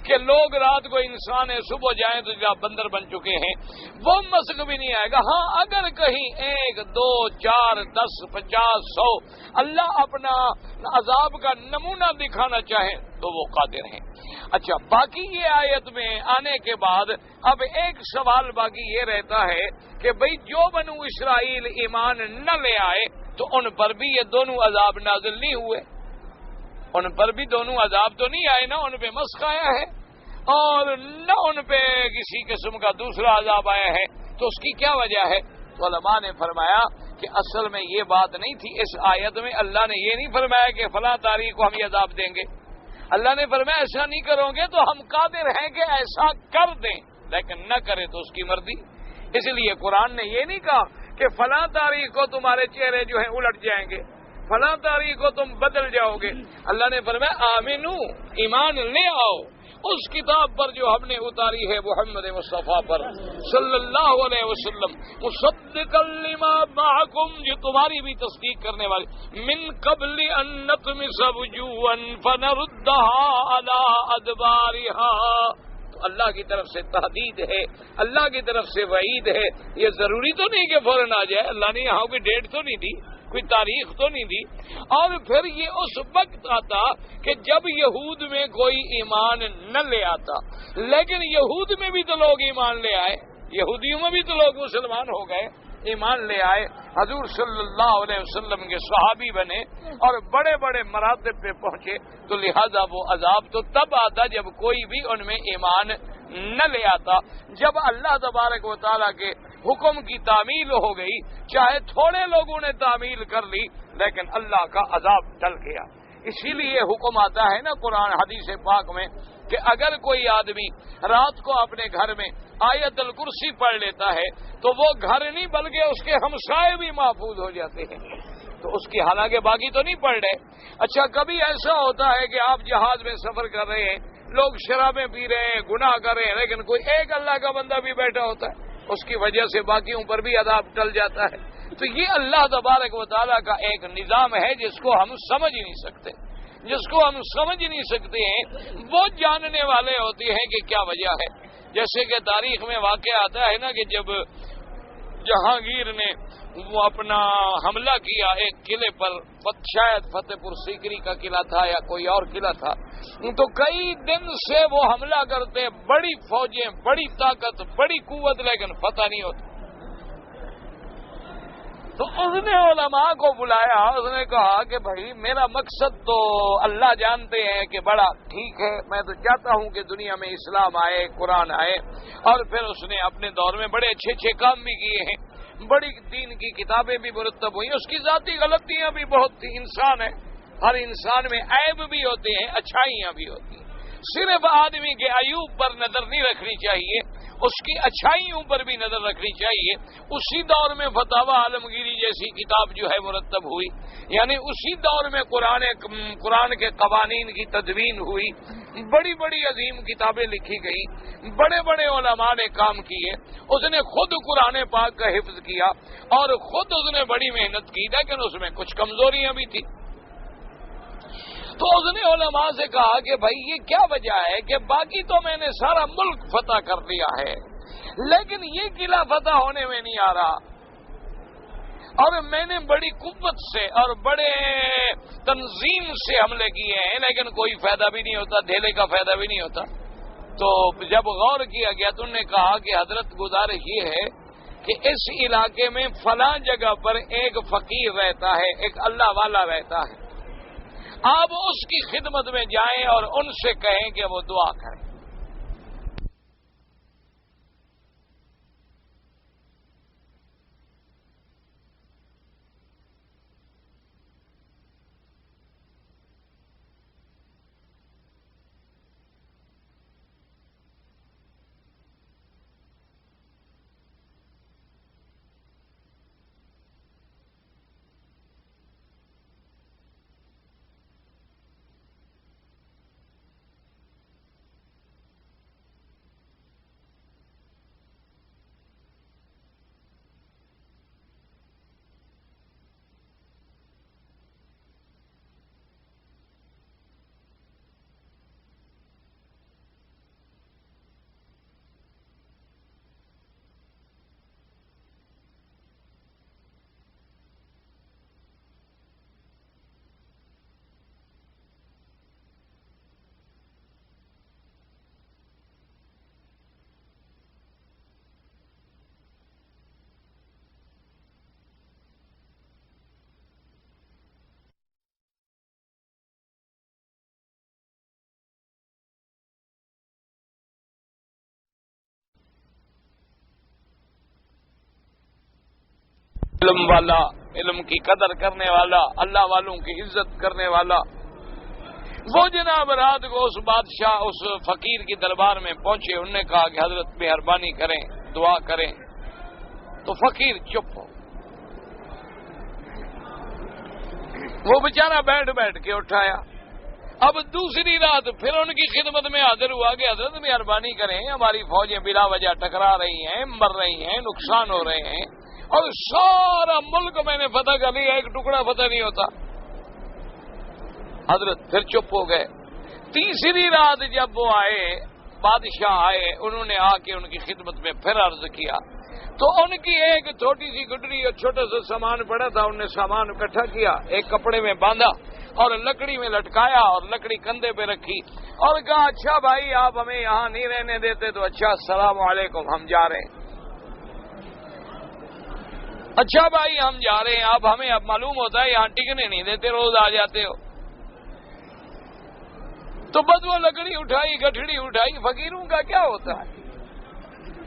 کہ لوگ رات کو انسان صبح جائیں تو جب بندر بن چکے ہیں، وہ مسخ بھی نہیں آئے گا۔ ہاں اگر کہیں 1 2 4 10 50 100 اللہ اپنا عذاب کا نمونہ دکھانا چاہے تو وہ قادر ہیں۔ اچھا، باقی یہ آیت میں آنے کے بعد اب ایک سوال باقی یہ رہتا ہے کہ بھئی جو بنو اسرائیل ایمان نہ لے آئے تو ان پر بھی یہ دونوں عذاب نازل نہیں ہوئے، ان پر بھی دونوں عذاب تو نہیں آئے، نہ ان پہ مسخ آیا ہے اور نہ ان پہ کسی قسم کا دوسرا عذاب آیا ہے، تو اس کی کیا وجہ ہے؟ تو علماء نے فرمایا کہ اصل میں یہ بات نہیں تھی، اس آیت میں اللہ نے یہ نہیں فرمایا کہ فلاں تاریخ کو ہم یہ عذاب دیں گے، اللہ نے فرمایا ایسا نہیں کرو گے تو ہم قادر ہیں کہ ایسا کر دیں، لیکن نہ کرے تو اس کی مرضی۔ اس لیے قرآن نے یہ نہیں کہا کہ فلاں تاریخ کو تمہارے چہرے جو ہیں الٹ جائیں گے، فلاں تاریخ کو تم بدل جاؤ گے، اللہ نے فرمایا آمنو، ایمان لے آؤ اس کتاب پر جو ہم نے اتاری ہے محمد مصطفیٰ پر صلی اللہ علیہ وسلم، مصدقا لما معکم، جو تمہاری بھی تصدیق کرنے والی، من قبل ان نطمس وجوہا فنردها علی ادبارها۔ تو اللہ کی طرف سے تحدید ہے، اللہ کی طرف سے وعید ہے، یہ ضروری تو نہیں کہ فوراً آ جائے، اللہ نے یہاں کوئی ڈیٹ تو نہیں دی، کوئی تاریخ تو نہیں دی۔ اور پھر یہ اس وقت آتا کہ جب یہود میں کوئی ایمان نہ لے آتا، لیکن یہود میں بھی تو لوگ ایمان لے آئے، یہودیوں میں بھی تو لوگ مسلمان ہو گئے، ایمان لے آئے، حضور صلی اللہ علیہ وسلم کے صحابی بنے اور بڑے بڑے مراتب پہ پہنچے، تو لہذا وہ عذاب تو تب آتا جب کوئی بھی ان میں ایمان نہ لے آتا۔ جب اللہ تبارک و تعالیٰ کے حکم کی تعمیل ہو گئی، چاہے تھوڑے لوگوں نے تعمیل کر لی، لیکن اللہ کا عذاب ٹل گیا۔ اسی لیے حکم آتا ہے نا قرآن حدیث پاک میں کہ اگر کوئی آدمی رات کو اپنے گھر میں آیت الکرسی پڑھ لیتا ہے تو وہ گھر نہیں بلکہ اس کے ہمسائے بھی محفوظ ہو جاتے ہیں، تو اس کی حالانکہ باقی تو نہیں پڑھ رہے۔ اچھا، کبھی ایسا ہوتا ہے کہ آپ جہاز میں سفر کر رہے ہیں، لوگ شرابیں پی رہے ہیں، گناہ کر رہے ہیں، لیکن کوئی ایک اللہ کا بندہ بھی بیٹھا ہوتا ہے، اس کی وجہ سے باقیوں پر بھی عذاب ٹل جاتا ہے۔ تو یہ اللہ تبارک و تعالیٰ کا ایک نظام ہے جس کو ہم سمجھ ہی نہیں سکتے، جس کو ہم سمجھ نہیں سکتے ہیں، وہ جاننے والے ہوتے ہیں کہ کیا وجہ ہے۔ جیسے کہ تاریخ میں واقعہ آتا ہے نا کہ جب جہانگیر نے وہ اپنا حملہ کیا ایک قلعے پر، شاید فتح پور سیکری کا قلعہ تھا یا کوئی اور قلعہ تھا، تو کئی دن سے وہ حملہ کرتے، بڑی فوجیں، بڑی طاقت، بڑی قوت، لیکن فتح نہیں ہوتا۔ تو اس نے علماء کو بلایا، اس نے کہا کہ بھائی میرا مقصد تو اللہ جانتے ہیں کہ بڑا ٹھیک ہے، میں تو چاہتا ہوں کہ دنیا میں اسلام آئے، قرآن آئے، اور پھر اس نے اپنے دور میں بڑے اچھے اچھے کام بھی کیے ہیں، بڑی دین کی کتابیں بھی مرتب ہوئی، اس کی ذاتی غلطیاں بھی بہت تھی، انسان ہے، ہر انسان میں عیب بھی ہوتے ہیں، اچھائیاں بھی ہوتی ہیں، صرف آدمی کے عیوب پر نظر نہیں رکھنی چاہیے، اس کی اچھائیوں پر بھی نظر رکھنی چاہیے. اسی دور میں فتاوی عالمگیری جیسی کتاب جو ہے مرتب ہوئی، یعنی اسی دور میں قرآن کے قوانین کی تدوین ہوئی، بڑی بڑی عظیم کتابیں لکھی گئی، بڑے بڑے علماء نے کام کیے. اس نے خود قرآن پاک کا حفظ کیا اور خود اس نے بڑی محنت کی، لیکن اس میں کچھ کمزوریاں بھی تھیں. تو اس نے علماء سے کہا کہ بھائی یہ کیا وجہ ہے کہ باقی تو میں نے سارا ملک فتح کر لیا ہے، لیکن یہ قلعہ فتح ہونے میں نہیں آ رہا، اور میں نے بڑی قوت سے اور بڑے تنظیم سے حملے کیے ہیں، لیکن کوئی فائدہ بھی نہیں ہوتا، دھیلے کا فائدہ بھی نہیں ہوتا. تو جب غور کیا گیا تو انہوں نے کہا کہ حضرت گزارش یہ ہے کہ اس علاقے میں فلاں جگہ پر ایک فقیر رہتا ہے، ایک اللہ والا رہتا ہے، آپ اس کی خدمت میں جائیں اور ان سے کہیں کہ وہ دعا کریں. علم والا، علم کی قدر کرنے والا، اللہ والوں کی عزت کرنے والا، وہ جناب رات کو اس بادشاہ اس فقیر کی دربار میں پہنچے. انہوں نے کہا کہ حضرت مہربانی کریں، دعا کریں. تو فقیر چپ ہو. وہ بیچارہ بیٹھ بیٹھ کے اٹھایا. اب دوسری رات پھر ان کی خدمت میں حاضر ہوا کہ حضرت مہربانی کریں، ہماری فوجیں بلا وجہ ٹکرا رہی ہیں، مر رہی ہیں، نقصان ہو رہے ہیں، اور سارا ملک میں نے فتح کر لیا، ایک ٹکڑا فتح نہیں ہوتا. حضرت پھر چپ ہو گئے. تیسری رات جب وہ آئے، بادشاہ آئے، انہوں نے آ کے ان کی خدمت میں پھر عرض کیا تو ان کی ایک چھوٹی سی گڈری اور چھوٹا سا سامان پڑا تھا، انہوں نے سامان اکٹھا کیا، ایک کپڑے میں باندھا اور لکڑی میں لٹکایا اور لکڑی کندھے پہ رکھی اور کہا اچھا بھائی آپ ہمیں یہاں نہیں رہنے دیتے تو اچھا السلام علیکم ہم جا رہے ہیں. اچھا بھائی ہم جا رہے ہیں، آپ ہمیں اب معلوم ہوتا ہے یہاں ٹکنے نہیں دیتے، روز آ جاتے ہو. تو بس وہ لکڑی اٹھائی، گٹھڑی اٹھائی. فقیروں کا کیا ہوتا ہے،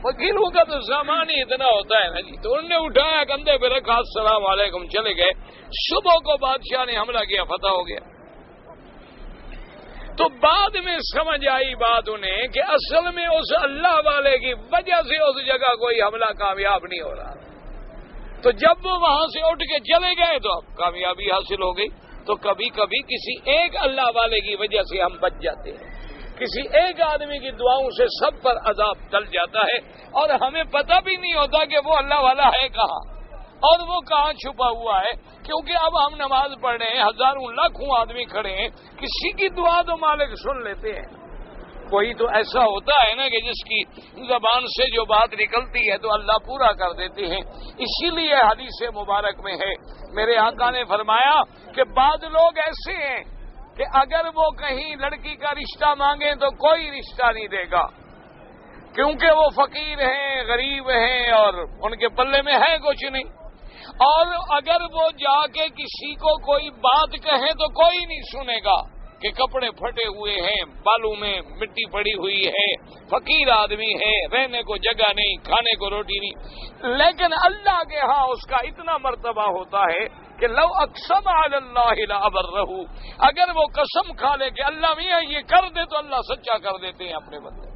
فقیروں کا تو سامان ہی اتنا ہوتا ہے نا جی. تو انہوں نے اٹھایا، کندھے پہ رکھا، السلام علیکم، چلے گئے. صبح کو بادشاہ نے حملہ کیا، فتح ہو گیا. تو بعد میں سمجھ آئی بات انہیں کہ اصل میں اس اللہ والے کی وجہ سے اس جگہ کوئی حملہ کامیاب نہیں ہو رہا. تو جب وہ وہاں سے اٹھ کے چلے گئے تو اب کامیابی حاصل ہو گئی. تو کبھی کبھی کسی ایک اللہ والے کی وجہ سے ہم بچ جاتے ہیں، کسی ایک آدمی کی دعاؤں سے سب پر عذاب ٹل جاتا ہے اور ہمیں پتہ بھی نہیں ہوتا کہ وہ اللہ والا ہے کہاں اور وہ کہاں چھپا ہوا ہے. کیونکہ اب ہم نماز پڑھ رہے ہیں، ہزاروں لاکھوں آدمی کھڑے ہیں، کسی کی دعا تو مالک سن لیتے ہیں. کوئی تو ایسا ہوتا ہے نا کہ جس کی زبان سے جو بات نکلتی ہے تو اللہ پورا کر دیتے ہیں. اسی لیے حدیث مبارک میں ہے، میرے آقا نے فرمایا کہ بعض لوگ ایسے ہیں کہ اگر وہ کہیں لڑکی کا رشتہ مانگیں تو کوئی رشتہ نہیں دے گا، کیونکہ وہ فقیر ہیں، غریب ہیں اور ان کے پلے میں ہے کچھ نہیں. اور اگر وہ جا کے کسی کو کوئی بات کہیں تو کوئی نہیں سنے گا کہ کپڑے پھٹے ہوئے ہیں، بالوں میں مٹی پڑی ہوئی ہے، فقیر آدمی ہے، رہنے کو جگہ نہیں، کھانے کو روٹی نہیں. لیکن اللہ کے ہاں اس کا اتنا مرتبہ ہوتا ہے کہ لو اقسم علی اللہ لابرہ، اگر وہ قسم کھا لے کہ اللہ میاں یہ کر دے تو اللہ سچا کر دیتے ہیں اپنے بندے.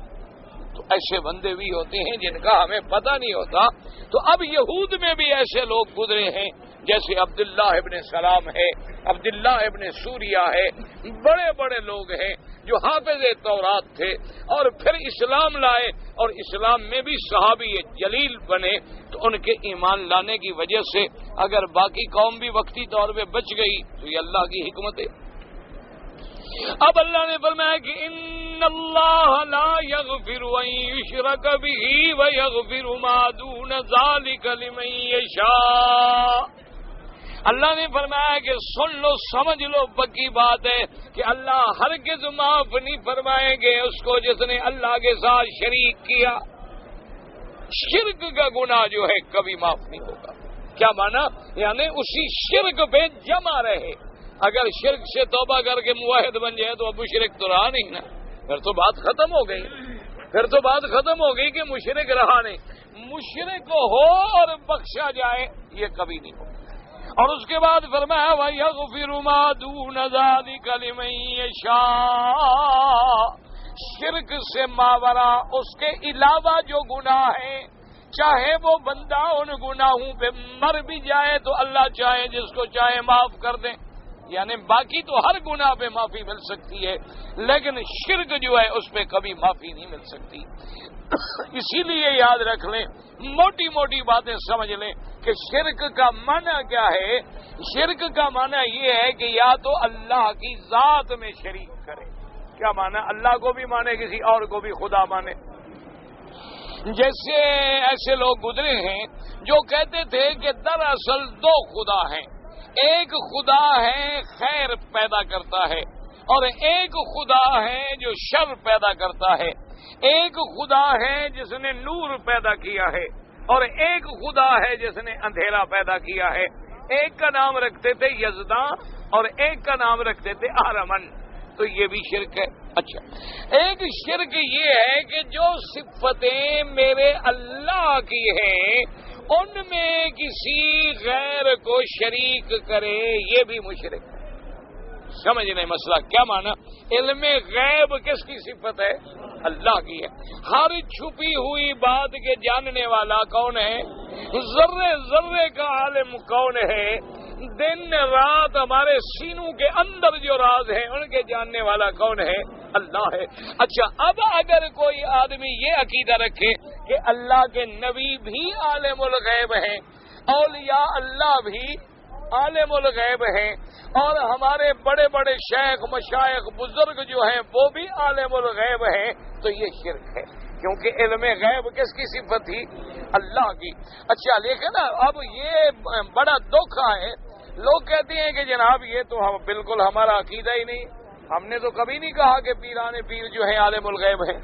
تو ایسے بندے بھی ہوتے ہیں جن کا ہمیں پتہ نہیں ہوتا. تو اب یہود میں بھی ایسے لوگ گزرے ہیں جیسے عبداللہ ابن سلام ہے, عبداللہ ابن سوریہ ہے, بڑے بڑے لوگ ہیں جو حافظ تورات تھے اور پھر اسلام لائے اور اسلام میں بھی صحابی جلیل بنے. تو ان کے ایمان لانے کی وجہ سے اگر باقی قوم بھی وقتی طور پہ بچ گئی تو یہ اللہ کی حکمت ہے. اب اللہ نے فرمایا کہ ان اللہ لا یغفر ان یشرک بہ ویغفر ما دون ذلک لمن یشاء. اللہ نے فرمایا کہ سن لو سمجھ لو پکی بات ہے کہ اللہ ہرگز معاف نہیں فرمائیں گے اس کو جس نے اللہ کے ساتھ شریک کیا. شرک کا گناہ جو ہے کبھی معاف نہیں ہوگا. کیا مانا؟ یعنی اسی شرک پہ جمع رہے. اگر شرک سے توبہ کر کے موحد بن جائے تو اب مشرک تو رہا نہیں نا, پھر تو بات ختم ہو گئی. پھر تو بات ختم ہو گئی کہ مشرک رہا نہیں. مشرک ہو اور بخشا جائے یہ کبھی نہیں ہوگا. اور اس کے بعد فرمایا وَيَغْفِرُ مَا دُونَ ذَلِكَ لِمَن يَشَاءُ. شرک سے ماورا اس کے علاوہ جو گناہ ہیں, چاہے وہ بندہ ان گناہوں پہ مر بھی جائے تو اللہ چاہے جس کو چاہے معاف کر دیں. یعنی باقی تو ہر گناہ پہ معافی مل سکتی ہے, لیکن شرک جو ہے اس پہ کبھی معافی نہیں مل سکتی. اسی لیے یاد رکھ لیں, موٹی موٹی باتیں سمجھ لیں کہ شرک کا معنی کیا ہے. شرک کا معنی یہ ہے کہ یا تو اللہ کی ذات میں شریک کرے. کیا معنی؟ اللہ کو بھی مانے, کسی اور کو بھی خدا مانے. جیسے ایسے لوگ گزرے ہیں جو کہتے تھے کہ دراصل دو خدا ہیں. ایک خدا ہے خیر پیدا کرتا ہے اور ایک خدا ہے جو شر پیدا کرتا ہے. ایک خدا ہے جس نے نور پیدا کیا ہے اور ایک خدا ہے جس نے اندھیرا پیدا کیا ہے. ایک کا نام رکھتے تھے یزداں اور ایک کا نام رکھتے تھے آرمن. تو یہ بھی شرک ہے. اچھا, ایک شرک یہ ہے کہ جو صفتیں میرے اللہ کی ہیں ان میں کسی غیر کو شریک کرے, یہ بھی مشرک ہے. سمجھ نہیں مسئلہ کیا مانا؟ علم غیب کس کی صفت ہے؟ اللہ کی ہے. ہر چھپی ہوئی بات کے جاننے والا کون ہے؟ ذرے ذرے کا عالم کون ہے؟ دن رات ہمارے سینوں کے اندر جو راز ہیں ان کے جاننے والا کون ہے؟ اللہ ہے. اچھا, اب اگر کوئی آدمی یہ عقیدہ رکھے کہ اللہ کے نبی بھی عالم الغیب ہیں, اولیاء اللہ بھی عالم الغیب ہیں, اور ہمارے بڑے بڑے شیخ مشائخ بزرگ جو ہیں وہ بھی عالم الغیب ہیں, تو یہ شرک ہے. کیونکہ علم غیب کس کی صفت تھی؟ اللہ کی. اچھا, لیکن اب یہ بڑا دھوکہ ہے. لوگ کہتے ہیں کہ جناب یہ تو ہم بالکل ہمارا عقیدہ ہی نہیں, ہم نے تو کبھی نہیں کہا کہ پیران پیر جو ہیں عالم الغیب ہیں.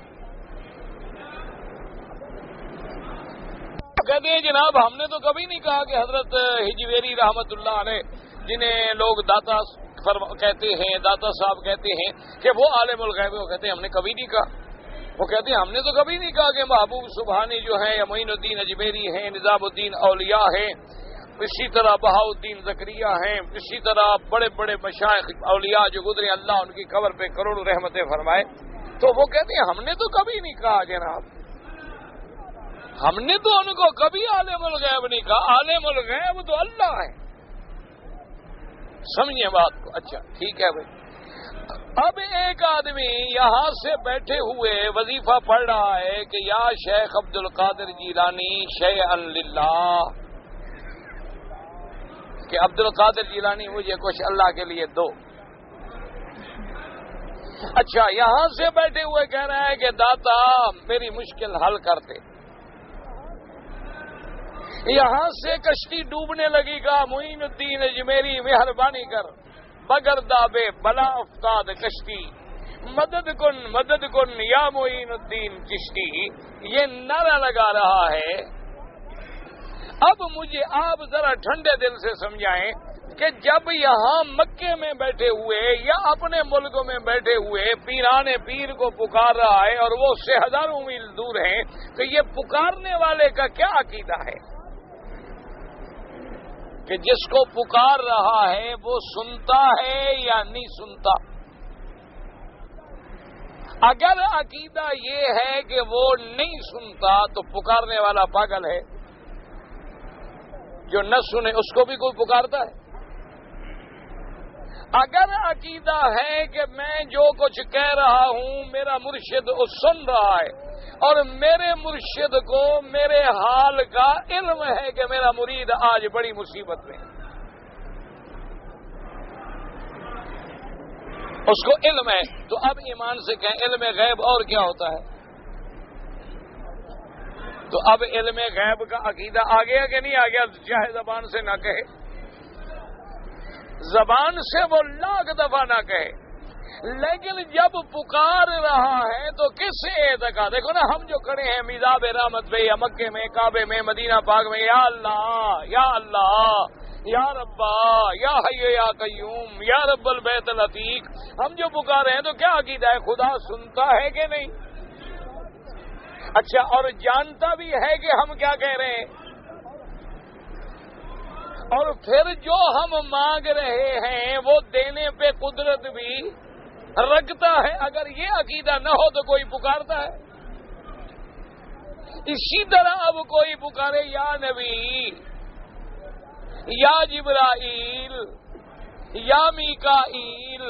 کہتے ہیں جناب ہم نے تو کبھی نہیں کہا کہ حضرت ہجویری رحمت اللہ علیہ جنہیں لوگ داتا کہتے ہیں, داتا صاحب کہتے ہیں کہ وہ عالم الغیب, وہ کہتے ہیں ہم نے کبھی نہیں کہا. وہ کہتے ہیں ہم نے تو کبھی نہیں کہا کہ محبوب سبحانی جو ہیں یا معین الدین اجمیری ہیں, نظام الدین اولیاء ہیں, اسی طرح بہاؤالدین زکریا ہیں, اسی طرح بڑے بڑے مشائخ اولیاء جو گزرے اللہ ان کی قبر پہ کروڑوں رحمتیں فرمائے. تو وہ کہتے ہیں ہم نے تو کبھی نہیں کہا جناب, ہم نے تو ان کو کبھی عالم الغیب نہیں کہا. عالم الغیب تو اللہ ہے. سمجھیں بات کو. اچھا ٹھیک ہے بھائی. اب ایک آدمی یہاں سے بیٹھے ہوئے وظیفہ پڑھ رہا ہے کہ یا شیخ عبد القادر جیلانی شیئا للہ, کہ عبد القادر جیلانی مجھے کچھ اللہ کے لیے دو. اچھا, یہاں سے بیٹھے ہوئے کہہ رہا ہے کہ داتا میری مشکل حل کرتے. یہاں سے کشتی ڈوبنے لگی گا, معین الدین اجمیری مہربانی کر, بغیر دابے بلا افتاد کشتی, مدد کن یا معین الدین چشتی, یہ نعرہ لگا رہا ہے. اب مجھے آپ ذرا ٹھنڈے دل سے سمجھائیں کہ جب یہاں مکے میں بیٹھے ہوئے یا اپنے ملکوں میں بیٹھے ہوئے پیران پیر کو پکار رہا ہے اور وہ اس سے ہزاروں میل دور ہیں, تو یہ پکارنے والے کا کیا عقیدہ ہے کہ جس کو پکار رہا ہے وہ سنتا ہے یا نہیں سنتا؟ اگر عقیدہ یہ ہے کہ وہ نہیں سنتا تو پکارنے والا پاگل ہے، جو نہ سنے اس کو بھی کوئی پکارتا ہے؟ اگر عقیدہ ہے کہ میں جو کچھ کہہ رہا ہوں میرا مرشد سن رہا ہے اور میرے مرشد کو میرے حال کا علم ہے کہ میرا مرید آج بڑی مصیبت میں ہے، اس کو علم ہے، تو اب ایمان سے کہیں علم غیب اور کیا ہوتا ہے؟ تو اب علم غیب کا عقیدہ آ گیا کہ نہیں آ گیا؟ چاہے زبان سے نہ کہے، زبان سے وہ لاکھ دفعہ نہ کہے، لیکن جب پکار رہا ہے تو کس اعتقاد؟ دیکھو نا، ہم جو کھڑے ہیں میزاب رحمت پہ یا مکے میں، کعبے میں، مدینہ پاک میں، یا اللہ یا اللہ، یا ربا، یا حی یا قیوم، یا رب البیت العتیق، ہم جو پکار رہے ہیں تو کیا عقیدہ ہے؟ خدا سنتا ہے کہ نہیں؟ اچھا، اور جانتا بھی ہے کہ ہم کیا کہہ رہے ہیں؟ اور پھر جو ہم مانگ رہے ہیں وہ دینے پہ قدرت بھی رکھتا ہے۔ اگر یہ عقیدہ نہ ہو تو کوئی پکارتا ہے؟ اسی طرح اب کوئی پکارے یا نبی، یا جبرائیل، یا میکائیل،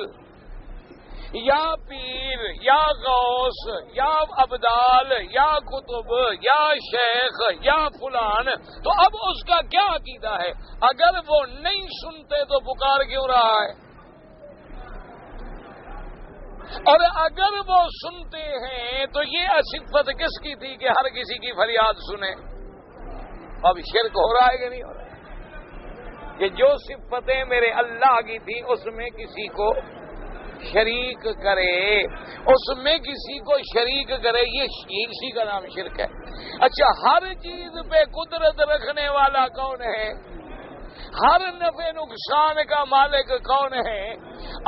یا پیر، یا غوث، یا ابدال، یا کتب، یا شیخ، یا فلان، تو اب اس کا کیا عقیدہ ہے؟ اگر وہ نہیں سنتے تو پکار کیوں رہا ہے؟ اور اگر وہ سنتے ہیں تو یہ صفت کس کی تھی کہ ہر کسی کی فریاد سنے؟ اب شرک ہو رہا ہے کہ نہیں ہو رہا ہے؟ کہ جو صفتیں میرے اللہ کی تھی اس میں کسی کو شریک کرے، اس میں کسی کو شریک کرے، یہ اسی کا نام شرک ہے۔ اچھا، ہر چیز پہ قدرت رکھنے والا کون ہے؟ ہر نفع نقصان کا مالک کون ہے؟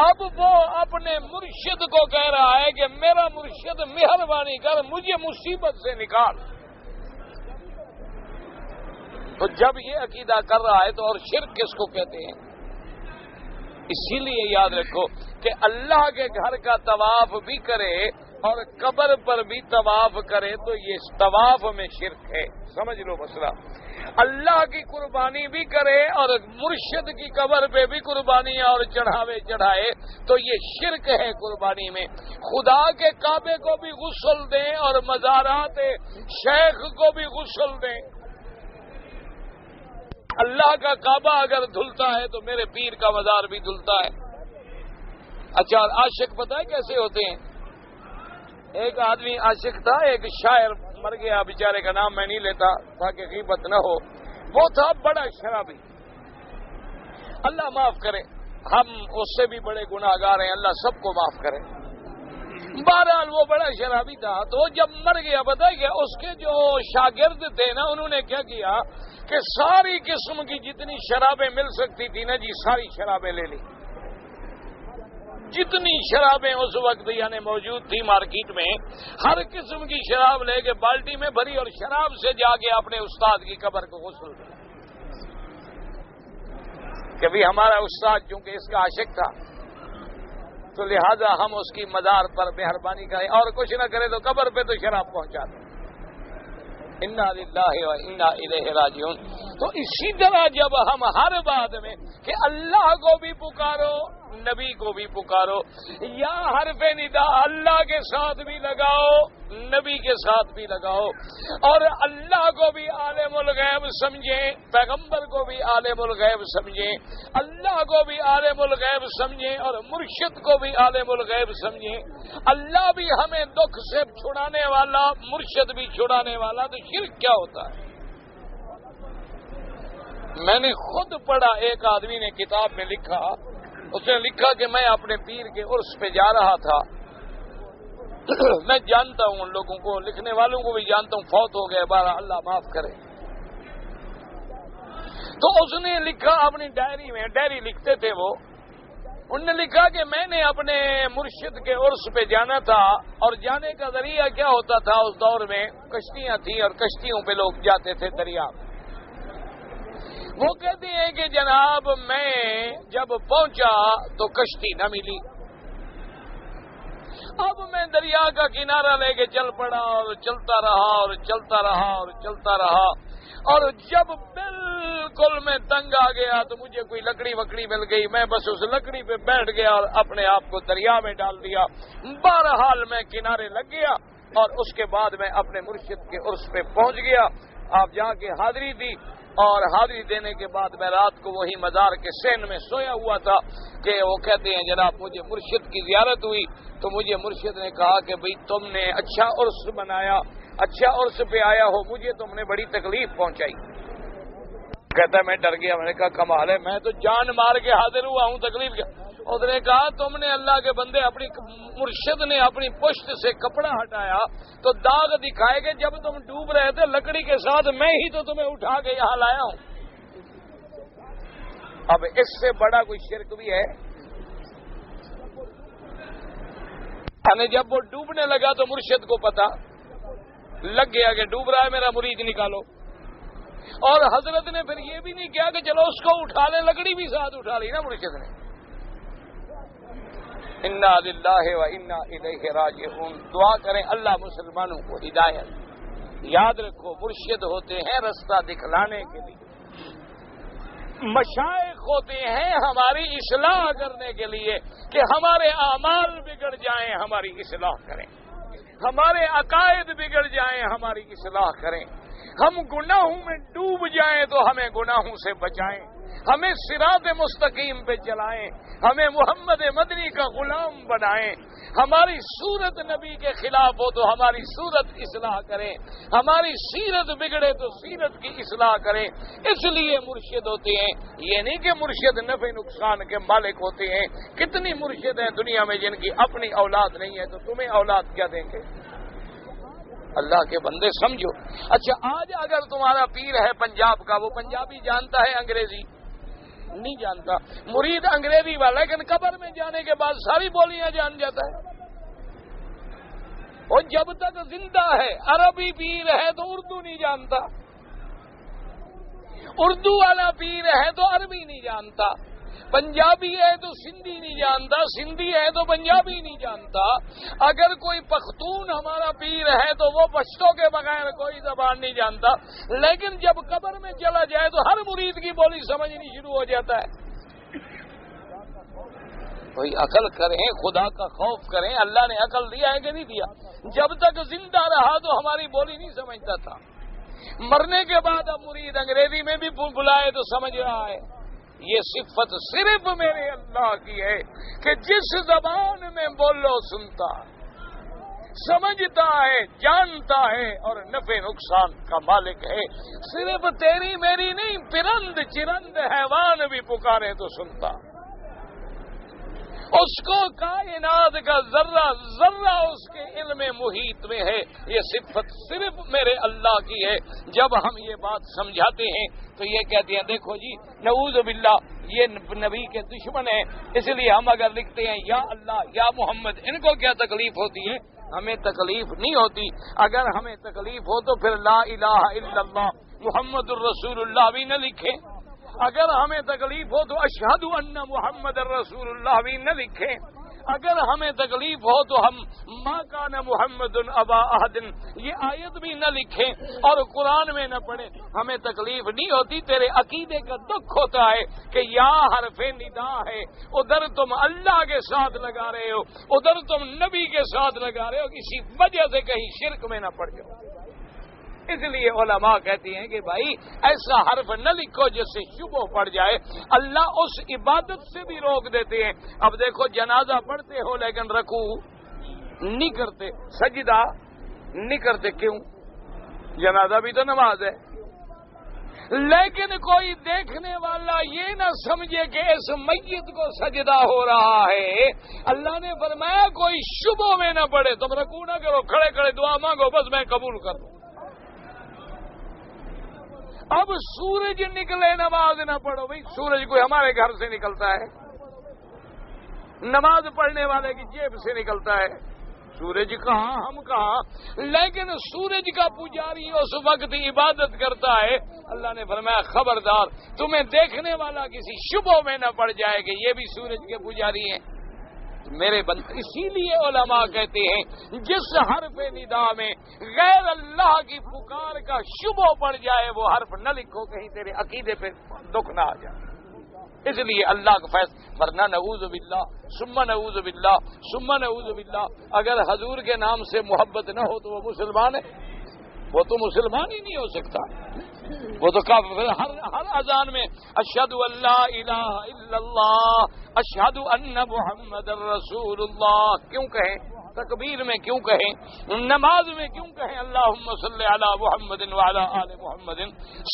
اب وہ اپنے مرشد کو کہہ رہا ہے کہ میرا مرشد مہربانی کر مجھے مصیبت سے نکال۔ تو جب یہ عقیدہ کر رہا ہے تو اور شرک کس کو کہتے ہیں؟ اسی لیے یاد رکھو کہ اللہ کے گھر کا طواف بھی کرے اور قبر پر بھی طواف کرے تو یہ طواف میں شرک ہے، سمجھ لو مسئلہ۔ اللہ کی قربانی بھی کرے اور مرشد کی قبر پہ بھی قربانی اور چڑھاوے چڑھائے تو یہ شرک ہے قربانی میں۔ خدا کے کعبے کو بھی غسل دیں اور مزارات شیخ کو بھی غسل دیں۔ اللہ کا کعبہ اگر دھلتا ہے تو میرے پیر کا مزار بھی دھلتا ہے۔ اچھا، اور عاشق پتہ ہے کیسے ہوتے ہیں؟ ایک آدمی عاشق تھا، ایک شاعر مر گیا بیچارے کا نام میں نہیں لیتا تاکہ غیبت نہ ہو، وہ تھا بڑا شرابی، اللہ معاف کرے، ہم اس سے بھی بڑے گناہگار ہیں، اللہ سب کو معاف کرے۔ بہرحال وہ بڑا شرابی تھا، تو جب مر گیا پتہ ہے کہ اس کے جو شاگرد تھے نا انہوں نے کیا کیا کہ ساری قسم کی جتنی شرابیں مل سکتی تھی نا جی ساری شرابیں لے لی، جتنی شرابیں اس وقت یعنی موجود تھی مارکیٹ میں، ہر قسم کی شراب لے کے بالٹی میں بھری اور شراب سے جا کے اپنے استاد کی قبر کو غسل دیا کہ بھی ہمارا استاد چونکہ اس کا عاشق تھا تو لہذا ہم اس کی مزار پر مہربانی کریں اور کچھ نہ کرے تو قبر پہ تو شراب پہنچا دیں۔ انا للہ و انا الیہ راجعون۔ تو اسی طرح جب ہم ہر بات میں کہ اللہ کو بھی پکارو، نبی کو بھی پکارو، یا حرف ندا اللہ کے ساتھ بھی لگاؤ، نبی کے ساتھ بھی لگاؤ، اور اللہ کو بھی عالم الغیب سمجھیں، پیغمبر کو بھی عالم الغیب سمجھیں، اللہ کو بھی عالم الغیب سمجھیں اور مرشد کو بھی عالم الغیب سمجھیں۔ اللہ بھی ہمیں دکھ سے چھڑانے والا، مرشد بھی چھڑانے والا، تو شرک کیا ہوتا ہے؟ میں نے خود پڑھا، ایک آدمی نے کتاب میں لکھا، اس نے لکھا کہ میں اپنے پیر کے عرس پہ جا رہا تھا، میں جانتا ہوں ان لوگوں کو، لکھنے والوں کو بھی جانتا ہوں، فوت ہو گئے، بارہ اللہ معاف کرے۔ تو اس نے لکھا اپنی ڈائری میں، ڈائری لکھتے تھے وہ، انہوں نے لکھا کہ میں نے اپنے مرشد کے عرس پہ جانا تھا اور جانے کا ذریعہ کیا ہوتا تھا اس دور میں، کشتیاں تھیں اور کشتیوں پہ لوگ جاتے تھے دریا میں۔ وہ کہتے ہیں کہ جناب میں جب پہنچا تو کشتی نہ ملی، اب میں دریا کا کنارہ لے کے چل پڑا اور چلتا رہا اور چلتا رہا اور چلتا رہا، اور جب بالکل میں تنگ آ گیا تو مجھے کوئی لکڑی وکڑی مل گئی، میں بس اس لکڑی پہ بیٹھ گیا اور اپنے آپ کو دریا میں ڈال دیا۔ بہرحال میں کنارے لگ گیا اور اس کے بعد میں اپنے مرشد کے عرس پہ پہنچ گیا۔ آپ جا کے حاضری دی، اور حاضری دینے کے بعد میں رات کو وہی مزار کے سین میں سویا ہوا تھا کہ وہ کہتے ہیں جناب مجھے مرشد کی زیارت ہوئی تو مجھے مرشد نے کہا کہ بھئی تم نے اچھا عرس منایا، اچھا عرس پہ آیا ہو، مجھے تم نے بڑی تکلیف پہنچائی۔ کہتا ہے میں ڈر گیا، میں نے کہا کمال ہے، میں تو جان مار کے حاضر ہوا ہوں، تکلیف کیا؟ اس نے کہا تم نے اللہ کے بندے اپنی مرشد نے اپنی پشت سے کپڑا ہٹایا تو داغ دکھائے کہ جب تم ڈوب رہے تھے لکڑی کے ساتھ میں ہی تو تمہیں اٹھا کے یہاں لایا ہوں۔ اب اس سے بڑا کوئی شرک بھی ہے؟ یعنی جب وہ ڈوبنے لگا تو مرشد کو پتا لگ گیا کہ ڈوب رہا ہے، میرا مرید نکالو، اور حضرت نے پھر یہ بھی نہیں کیا کہ چلو اس کو اٹھا لیں، لکڑی بھی ساتھ اٹھا لی نا مرشد نے۔ انا للہ و انا الیہ راجعون۔ دعا کریں اللہ مسلمانوں کو ہدایت۔ یاد رکھو مرشد ہوتے ہیں رستہ دکھلانے کے لیے، مشائخ ہوتے ہیں ہماری اصلاح کرنے کے لیے کہ ہمارے اعمال بگڑ جائیں ہماری اصلاح کریں، ہمارے عقائد بگڑ جائیں ہماری اصلاح کریں، ہم گناہوں میں ڈوب جائیں تو ہمیں گناہوں سے بچائیں، ہمیں صراط مستقیم پہ چلائیں، ہمیں محمد مدنی کا غلام بنائیں، ہماری صورت نبی کے خلاف ہو تو ہماری صورت اصلاح کریں، ہماری سیرت بگڑے تو سیرت کی اصلاح کریں۔ اس لیے مرشد ہوتے ہیں، یہ نہیں کہ مرشد نفع نقصان کے مالک ہوتے ہیں۔ کتنی مرشد ہیں دنیا میں جن کی اپنی اولاد نہیں ہے، تو تمہیں اولاد کیا دیں گے؟ اللہ کے بندے سمجھو۔ اچھا آج اگر تمہارا پیر ہے پنجاب کا، وہ پنجابی جانتا ہے انگریزی؟ نہیں جانتا۔ مرید انگریزی والا لیکن قبر میں جانے کے بعد ساری بولیاں جان جاتا ہے، اور جب تک زندہ ہے عربی پیر ہے تو اردو نہیں جانتا، اردو والا پیر ہے تو عربی نہیں جانتا، پنجابی ہے تو سندھی نہیں جانتا، سندھی ہے تو پنجابی نہیں جانتا۔ اگر کوئی پختون ہمارا پیر ہے تو وہ پشتو کے بغیر کوئی زبان نہیں جانتا، لیکن جب قبر میں چلا جائے تو ہر مرید کی بولی سمجھنی شروع ہو جاتا ہے۔ کوئی عقل کریں، خدا کا خوف کریں۔ اللہ نے عقل دیا ہے کہ نہیں دیا؟ جب تک زندہ رہا تو ہماری بولی نہیں سمجھتا تھا، مرنے کے بعد اب مرید انگریزی میں بھی بلائے تو سمجھ رہا ہے۔ یہ صفت صرف میرے اللہ کی ہے کہ جس زبان میں بولو سنتا، سمجھتا ہے، جانتا ہے اور نفع نقصان کا مالک ہے۔ صرف تیری میری نہیں، پرند چرند حیوان بھی پکارے تو سنتا، اس کو کائنات کا ذرہ ذرہ اس کے علم محیط میں ہے۔ یہ صفت صرف میرے اللہ کی ہے۔ جب ہم یہ بات سمجھاتے ہیں تو یہ کہتے ہیں دیکھو جی نعوذ باللہ یہ نبی کے دشمن ہیں، اس لیے ہم اگر لکھتے ہیں یا اللہ یا محمد، ان کو کیا تکلیف ہوتی ہے؟ ہمیں تکلیف نہیں ہوتی۔ اگر ہمیں تکلیف ہو تو پھر لا الہ الا اللہ محمد الرسول اللہ بھی نہ لکھیں، اگر ہمیں تکلیف ہو تو اشہد ان محمد الرسول اللہ بھی نہ لکھیں، اگر ہمیں تکلیف ہو تو ہم ما کان محمد ابا احد یہ آیت بھی نہ لکھیں اور قرآن میں نہ پڑھیں۔ ہمیں تکلیف نہیں ہوتی، تیرے عقیدے کا دکھ ہوتا ہے کہ یا حرف ندا ہے، ادھر تم اللہ کے ساتھ لگا رہے ہو، ادھر تم نبی کے ساتھ لگا رہے ہو، کسی وجہ سے کہیں شرک میں نہ پڑ جاؤ۔ اس لیے علماء کہتے ہیں کہ بھائی ایسا حرف نہ لکھو جس سے شبہ پڑ جائے، اللہ اس عبادت سے بھی روک دیتے ہیں۔ اب دیکھو جنازہ پڑھتے ہو لیکن رکوع نہیں کرتے، سجدہ نہیں کرتے، کیوں؟ جنازہ بھی تو نماز ہے۔ لیکن کوئی دیکھنے والا یہ نہ سمجھے کہ اس میت کو سجدہ ہو رہا ہے، اللہ نے فرمایا کوئی شبہ میں نہ پڑے، تم رکوع نہ کرو، کھڑے کھڑے دعا مانگو، بس میں قبول کر دوں۔ اب سورج نکلے نماز نہ پڑھو، بھائی سورج کوئی ہمارے گھر سے نکلتا ہے؟ نماز پڑھنے والے کی جیب سے نکلتا ہے؟ سورج کہاں، ہم کہاں؟ لیکن سورج کا پجاری اس وقت عبادت کرتا ہے۔ اللہ نے فرمایا خبردار تمہیں دیکھنے والا کسی شبہ میں نہ پڑ جائے کہ یہ بھی سورج کے پجاری ہیں۔ میرے بندے، اسی لیے علماء کہتے ہیں جس حرف ندا میں غیر اللہ کی پکار کا شبہ پڑ جائے وہ حرف نہ لکھو، کہیں تیرے عقیدے پہ دکھ نہ آ جائے۔ اس لیے اللہ کا فیصلہ، ورنہ نعوذ باللہ ثم نعوذ باللہ ثم نعوذ باللہ، اگر حضور کے نام سے محبت نہ ہو تو وہ مسلمان ہے؟ وہ تو مسلمان ہی نہیں ہو سکتا، وہ تو کافر۔ ہر اذان میں اشہد ان لا الہ الا اللہ اشہد ان محمد رسول اللہ کیوں کہیں؟ تکبیر میں کیوں کہیں؟ نماز میں کیوں کہیں اللہم صلی علی محمد وعلی آل محمد؟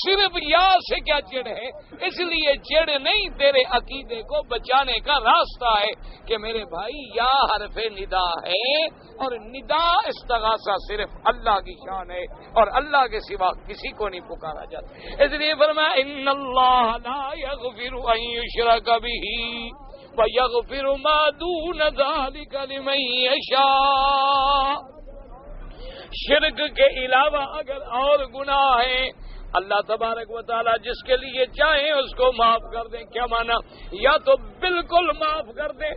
صرف یا سے کیا چڑ ہے؟ اس لیے چڑ نہیں، تیرے عقیدے کو بچانے کا راستہ ہے کہ میرے بھائی یا حرف ندا ہے، اور ندا استغاثہ صرف اللہ کی شان ہے اور اللہ کے سوا کسی کو نہیں پکارا جاتا۔ اس لیے فرمایا ان اللہ لا یغفر ان یشرک بہ وَيَغْفِرُ مَا دُونَ ذَلِكَ لِمَن يَشَاءُ۔ شرک کے علاوہ اگر اور گناہ ہیں اللہ تبارک و تعالی جس کے لیے چاہیں اس کو معاف کر دیں۔ کیا مانا؟ یا تو بالکل معاف کر دیں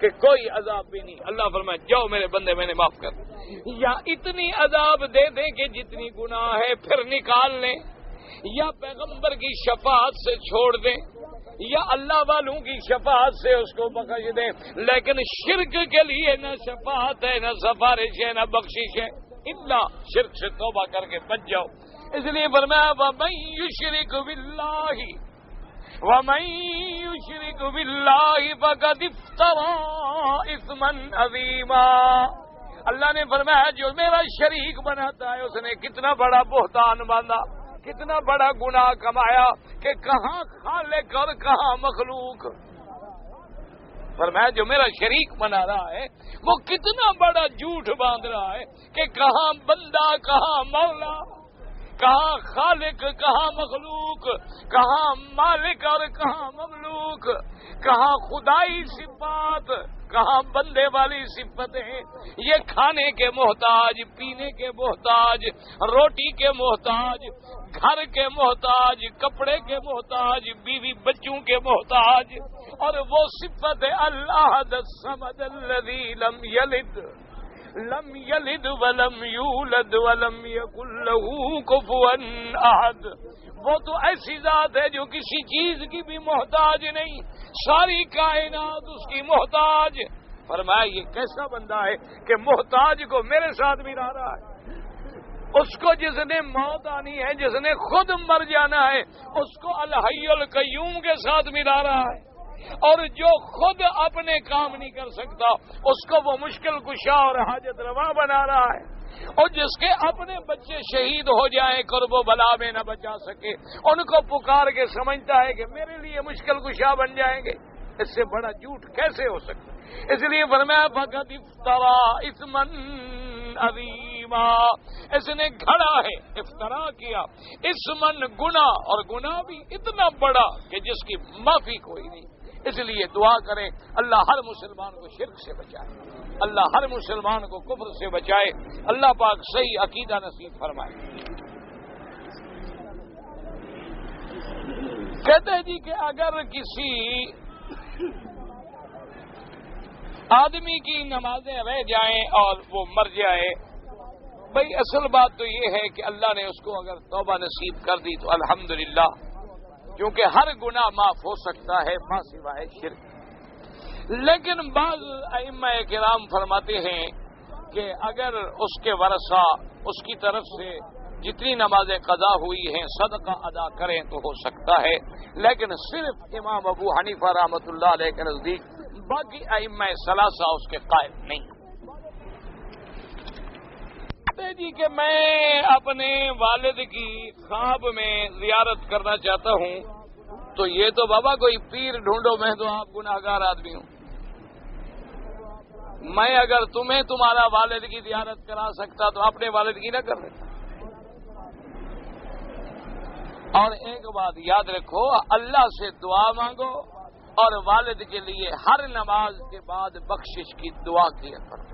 کہ کوئی عذاب بھی نہیں، اللہ فرمائے جاؤ میرے بندے میں نے معاف کر دیں، یا اتنی عذاب دے دیں کہ جتنی گناہ ہے پھر نکال لیں، یا پیغمبر کی شفاعت سے چھوڑ دیں، یا اللہ والوں کی شفاعت سے اس کو بخش دیں۔ لیکن شرک کے لیے نہ شفاعت ہے، نہ سفارش ہے، نہ بخشش ہے، الا شرک سے توبہ کر کے بچ جاؤ۔ اس لیے فرمایا وَمَن يُشْرِكْ بِاللَّهِ وَمَن يُشْرِكْ بِاللَّهِ فَقَدِ افْتَرَىٰ إِثْمًا عَظِيمًا۔ اللہ نے فرمایا جو میرا شریک بناتا ہے اس نے کتنا بڑا بہتان باندھا، کتنا بڑا گناہ کمایا کہ کہاں خالق اور کہاں مخلوق۔ فرمایا جو میرا شریک بنا رہا ہے وہ کتنا بڑا جھوٹ باندھ رہا ہے کہ کہاں بندہ کہاں مولا، کہاں خالق کہاں مخلوق، کہاں مالک اور کہاں مملوک، کہاں خدائی صفات کہاں بندے والی صفتیں۔ یہ کھانے کے محتاج، پینے کے محتاج، روٹی کے محتاج، گھر کے محتاج، کپڑے کے محتاج، بیوی بچوں کے محتاج، اور وہ صفت اللہ الصمد الذی لم یلد ولم یولد ولم یکن له کفوا احد۔ وہ تو ایسی ذات ہے جو کسی چیز کی بھی محتاج نہیں، ساری کائنات اس کی محتاج۔ فرمایا یہ کیسا بندہ ہے کہ محتاج کو میرے ساتھ ملا رہا ہے، اس کو جس نے موت آنی ہے، جس نے خود مر جانا ہے، اس کو الحی القیوم کے ساتھ ملا رہا ہے، اور جو خود اپنے کام نہیں کر سکتا اس کو وہ مشکل کشا اور حاجت روا بنا رہا ہے، اور جس کے اپنے بچے شہید ہو جائیں کرب و بلا میں نہ بچا سکے ان کو پکار کے سمجھتا ہے کہ میرے لیے مشکل کشا بن جائیں گے۔ اس سے بڑا جھوٹ کیسے ہو سکتا؟ اس لیے فرمایا فقد افترا اثما عظیما، اس نے گھڑا ہے، افترا کیا، اثمن گناہ، اور گناہ بھی اتنا بڑا کہ جس کی معافی کوئی نہیں۔ اس لیے دعا کریں اللہ ہر مسلمان کو شرک سے بچائے، اللہ ہر مسلمان کو کفر سے بچائے، اللہ پاک صحیح عقیدہ نصیب فرمائے۔ کہتے ہیں جی کہ اگر کسی آدمی کی نمازیں رہ جائیں اور وہ مر جائے، بھئی اصل بات تو یہ ہے کہ اللہ نے اس کو اگر توبہ نصیب کر دی تو الحمدللہ، کیونکہ ہر گناہ معاف ہو سکتا ہے ماں سوائے شرک۔ لیکن بعض ائمہ کرام فرماتے ہیں کہ اگر اس کے ورثہ اس کی طرف سے جتنی نمازیں قضا ہوئی ہیں صدقہ ادا کریں تو ہو سکتا ہے، لیکن صرف امام ابو حنیفہ رحمۃ اللہ علیہ کے نزدیک، باقی ائمہ ثلاثہ اس کے قائل نہیں۔ جی کہ میں اپنے والد کی خواب میں زیارت کرنا چاہتا ہوں، تو یہ تو بابا کوئی پیر ڈھونڈو، میں تو آپ گناہگار آدمی ہوں، میں اگر تمہیں تمہارا والد کی زیارت کرا سکتا تو اپنے والد کی نہ کر لیتا۔ اور ایک بات یاد رکھو، اللہ سے دعا مانگو اور والد کے لیے ہر نماز کے بعد بخشش کی دعا کیا کرو،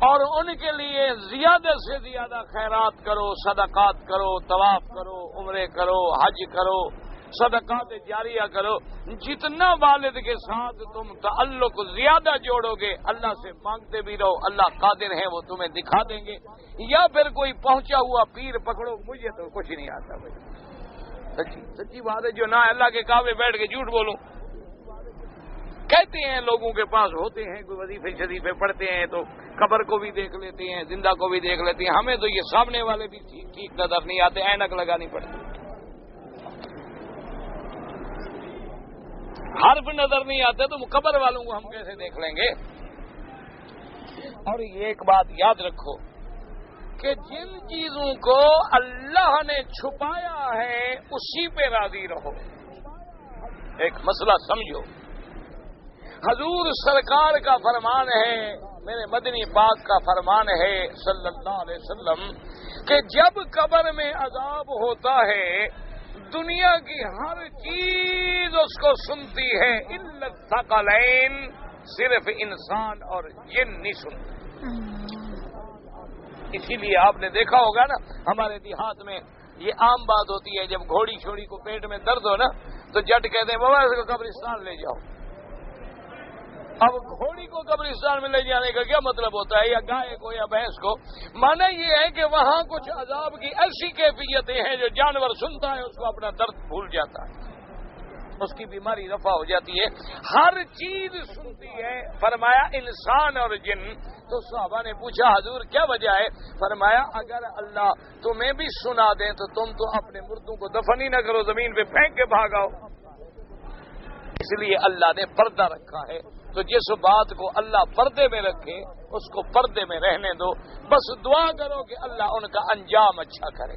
اور ان کے لیے زیادہ سے زیادہ خیرات کرو، صدقات کرو، طواف کرو، عمرے کرو، حج کرو، صدقات جاریہ کرو. جتنا والد کے ساتھ تم تعلق زیادہ جوڑو گے اللہ سے مانگتے بھی رہو, اللہ قادر ہے وہ تمہیں دکھا دیں گے. یا پھر کوئی پہنچا ہوا پیر پکڑو. مجھے تو کچھ نہیں آتا بھائی, سچی بات ہے. جو نہ اللہ کے کعبے بیٹھ کے جھوٹ بولوں. کہتے ہیں لوگوں کے پاس ہوتے ہیں کوئی وظیفے شریفے پڑھتے ہیں تو قبر کو بھی دیکھ لیتے ہیں, زندہ کو بھی دیکھ لیتے ہیں. ہمیں تو یہ سامنے والے بھی ٹھیک نظر نہیں آتے, اینک لگانی پڑتی, حرف نظر نہیں آتے تو قبر والوں کو ہم کیسے دیکھ لیں گے. اور یہ ایک بات یاد رکھو کہ جن چیزوں کو اللہ نے چھپایا ہے اسی پہ راضی رہو. ایک مسئلہ سمجھو, حضور سرکار کا فرمان ہے, میرے مدنی پاک کا فرمان ہے صلی اللہ علیہ وسلم کہ جب قبر میں عذاب ہوتا ہے دنیا کی ہر چیز اس کو سنتی ہے الا الثقلین, صرف انسان اور جن نہیں سنتے. اسی لیے آپ نے دیکھا ہوگا نا ہمارے دیہات میں یہ عام بات ہوتی ہے, جب گھوڑی چھوڑی کو پیٹ میں درد ہو نا تو جٹ کہتے ہیں بابا اس کو قبرستان لے جاؤ. اب گھوڑی کو قبرستان میں لے جانے کا کیا مطلب ہوتا ہے, یا گائے کو یا بھینس کو؟ مانا یہ ہے کہ وہاں کچھ عذاب کی ایسی کیفیتیں ہیں جو جانور سنتا ہے اس کو اپنا درد بھول جاتا ہے, اس کی بیماری رفع ہو جاتی ہے. ہر چیز سنتی ہے. فرمایا انسان اور جن. تو صحابہ نے پوچھا حضور کیا وجہ ہے؟ فرمایا اگر اللہ تمہیں بھی سنا دیں تو تم تو اپنے مردوں کو دفن ہی نہ کرو, زمین پہ پھینک کے بھاگاؤ. اس لیے اللہ نے پردہ رکھا ہے. تو جس بات کو اللہ پردے میں رکھے اس کو پردے میں رہنے دو. بس دعا کرو کہ اللہ ان کا انجام اچھا کرے.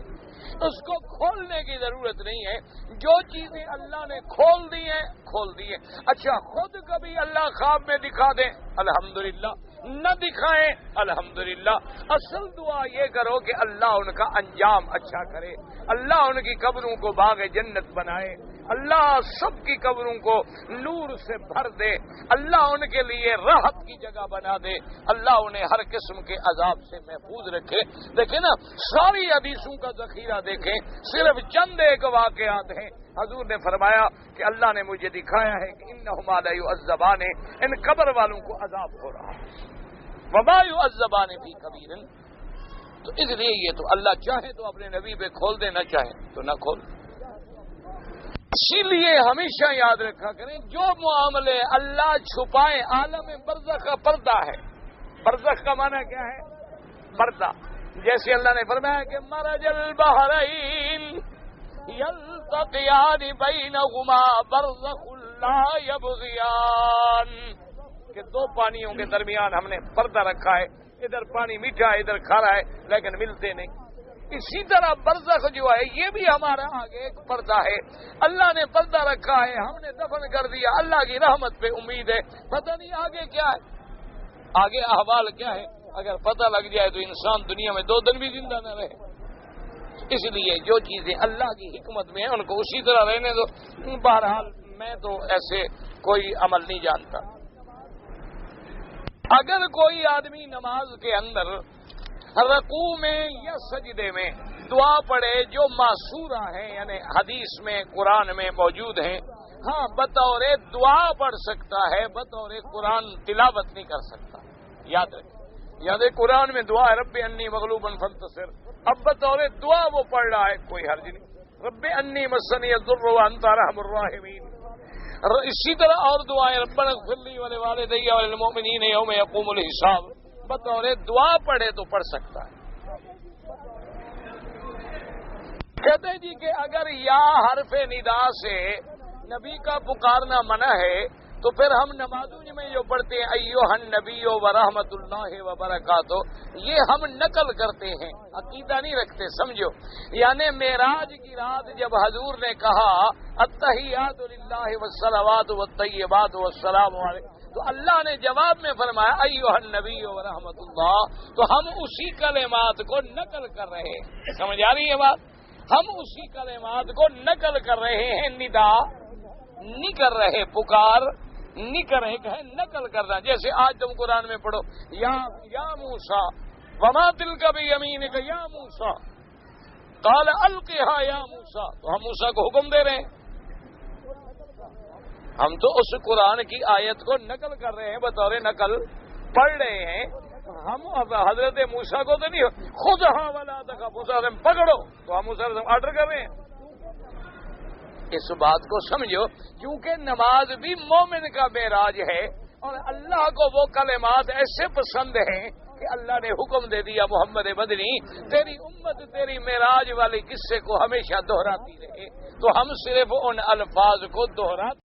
اس کو کھولنے کی ضرورت نہیں ہے. جو چیزیں اللہ نے کھول دی ہیں کھول دی ہیں. اچھا خود کبھی اللہ خواب میں دکھا دیں الحمدللہ, نہ دکھائیں الحمدللہ. اصل دعا یہ کرو کہ اللہ ان کا انجام اچھا کرے, اللہ ان کی قبروں کو باغ جنت بنائے, اللہ سب کی قبروں کو نور سے بھر دے, اللہ ان کے لیے راحت کی جگہ بنا دے, اللہ انہیں ہر قسم کے عذاب سے محفوظ رکھے. دیکھیں نا ساری حدیثوں کا ذخیرہ دیکھیں, صرف چند ایک واقعات ہیں. حضور نے فرمایا کہ اللہ نے مجھے دکھایا ہے کہ انہما لا یعذبان, ان قبر والوں کو عذاب ہو رہا ہے, وما یعذبان فی کبیر. تو اس لیے یہ تو اللہ چاہے تو اپنے نبی پہ کھول دے, نہ چاہے تو نہ کھول. اسی لیے ہمیشہ یاد رکھا کریں جو معاملے اللہ چھپائے, عالم برزخ کا پردہ ہے. برزخ کا معنی کیا ہے؟ پردہ. جیسے اللہ نے فرمایا کہ مرج البحرین یلتقیان بینہما برزخ لا یبغیان, کہ دو پانیوں کے درمیان ہم نے پردہ رکھا ہے, ادھر پانی میٹھا ہے ادھر کھارا ہے لیکن ملتے نہیں. اسی طرح برزخ جو ہے یہ بھی ہمارا آگے ایک پردہ ہے. اللہ نے پردہ رکھا ہے, ہم نے دفن کر دیا, اللہ کی رحمت پہ امید ہے, پتہ نہیں آگے کیا ہے, آگے احوال کیا ہے. اگر پتہ لگ جائے تو انسان دنیا میں 2 دن بھی زندہ نہ رہے. اس لیے جو چیزیں اللہ کی حکمت میں ہیں ان کو اسی طرح رہنے دو. بہرحال میں تو ایسے کوئی عمل نہیں جانتا. اگر کوئی آدمی نماز کے اندر رکوع میں یا سجدے میں دعا پڑھے جو معصورہ ہیں, یعنی حدیث میں قرآن میں موجود ہیں, ہاں بطور دعا پڑھ سکتا ہے, بطور قرآن تلاوت نہیں کر سکتا. یاد رکھیں, یاد قرآن میں دعا ہے رب انی مغلوب فانتصر, اب بطور دعا وہ پڑھ رہا ہے, کوئی حرج نہیں. رب انی مسنی الضر وانت ارحم الراحمین. اسی طرح اور دعائیں ربنا اغفر لی ولوالدی وللمؤمنین یوم یقوم الحساب, بطور دعا پڑھے تو پڑھ سکتا ہے. کہتے ہیں جی کہ اگر یا حرف ندا سے نبی کا پکارنا منع ہے تو پھر ہم نمازوں میں جو پڑھتے ہیں ایوہ النبی و رحمت اللہ وبرکاتہ, یہ ہم نقل کرتے ہیں, عقیدہ نہیں رکھتے. سمجھو, یعنی معراج کی رات جب حضور نے کہا التحیات للہ والصلوات والطیبات والسلام علیکم, تو اللہ نے جواب میں فرمایا ایوہ النبی و رحمت اللہ, تو ہم اسی کلمات کو نقل کر رہے ہیں. سمجھ آ رہی ہے بات؟ ہم اسی کلمات کو نقل کر رہے ہیں, ندا نہیں کر رہے, پکار نہیں کر رہے, کہ نقل کرنا. جیسے آج تم قرآن میں پڑھو یا موسیٰ وما تلک بیمینک یا موسیٰ قال القھا یا موسیٰ, تو ہم موسیٰ کو حکم دے رہے ہیں ہم تو اس قرآن کی آیت کو نقل کر رہے ہیں، بطور نقل پڑھ رہے ہیں. ہم حضرت موسیٰ کو تو نہیں خود ہاں والا تھا مسلم پکڑو، تو ہم مسلم آرڈر کر رہے ہیں. اس بات کو سمجھو، کیونکہ نماز بھی مومن کا معراج ہے، اور اللہ کو وہ کلمات ایسے پسند ہیں کہ اللہ نے حکم دے دیا محمد مدنی تیری امت تیری معراج والے قصے کو ہمیشہ دہراتی رہے. تو ہم صرف ان الفاظ کو دہراتے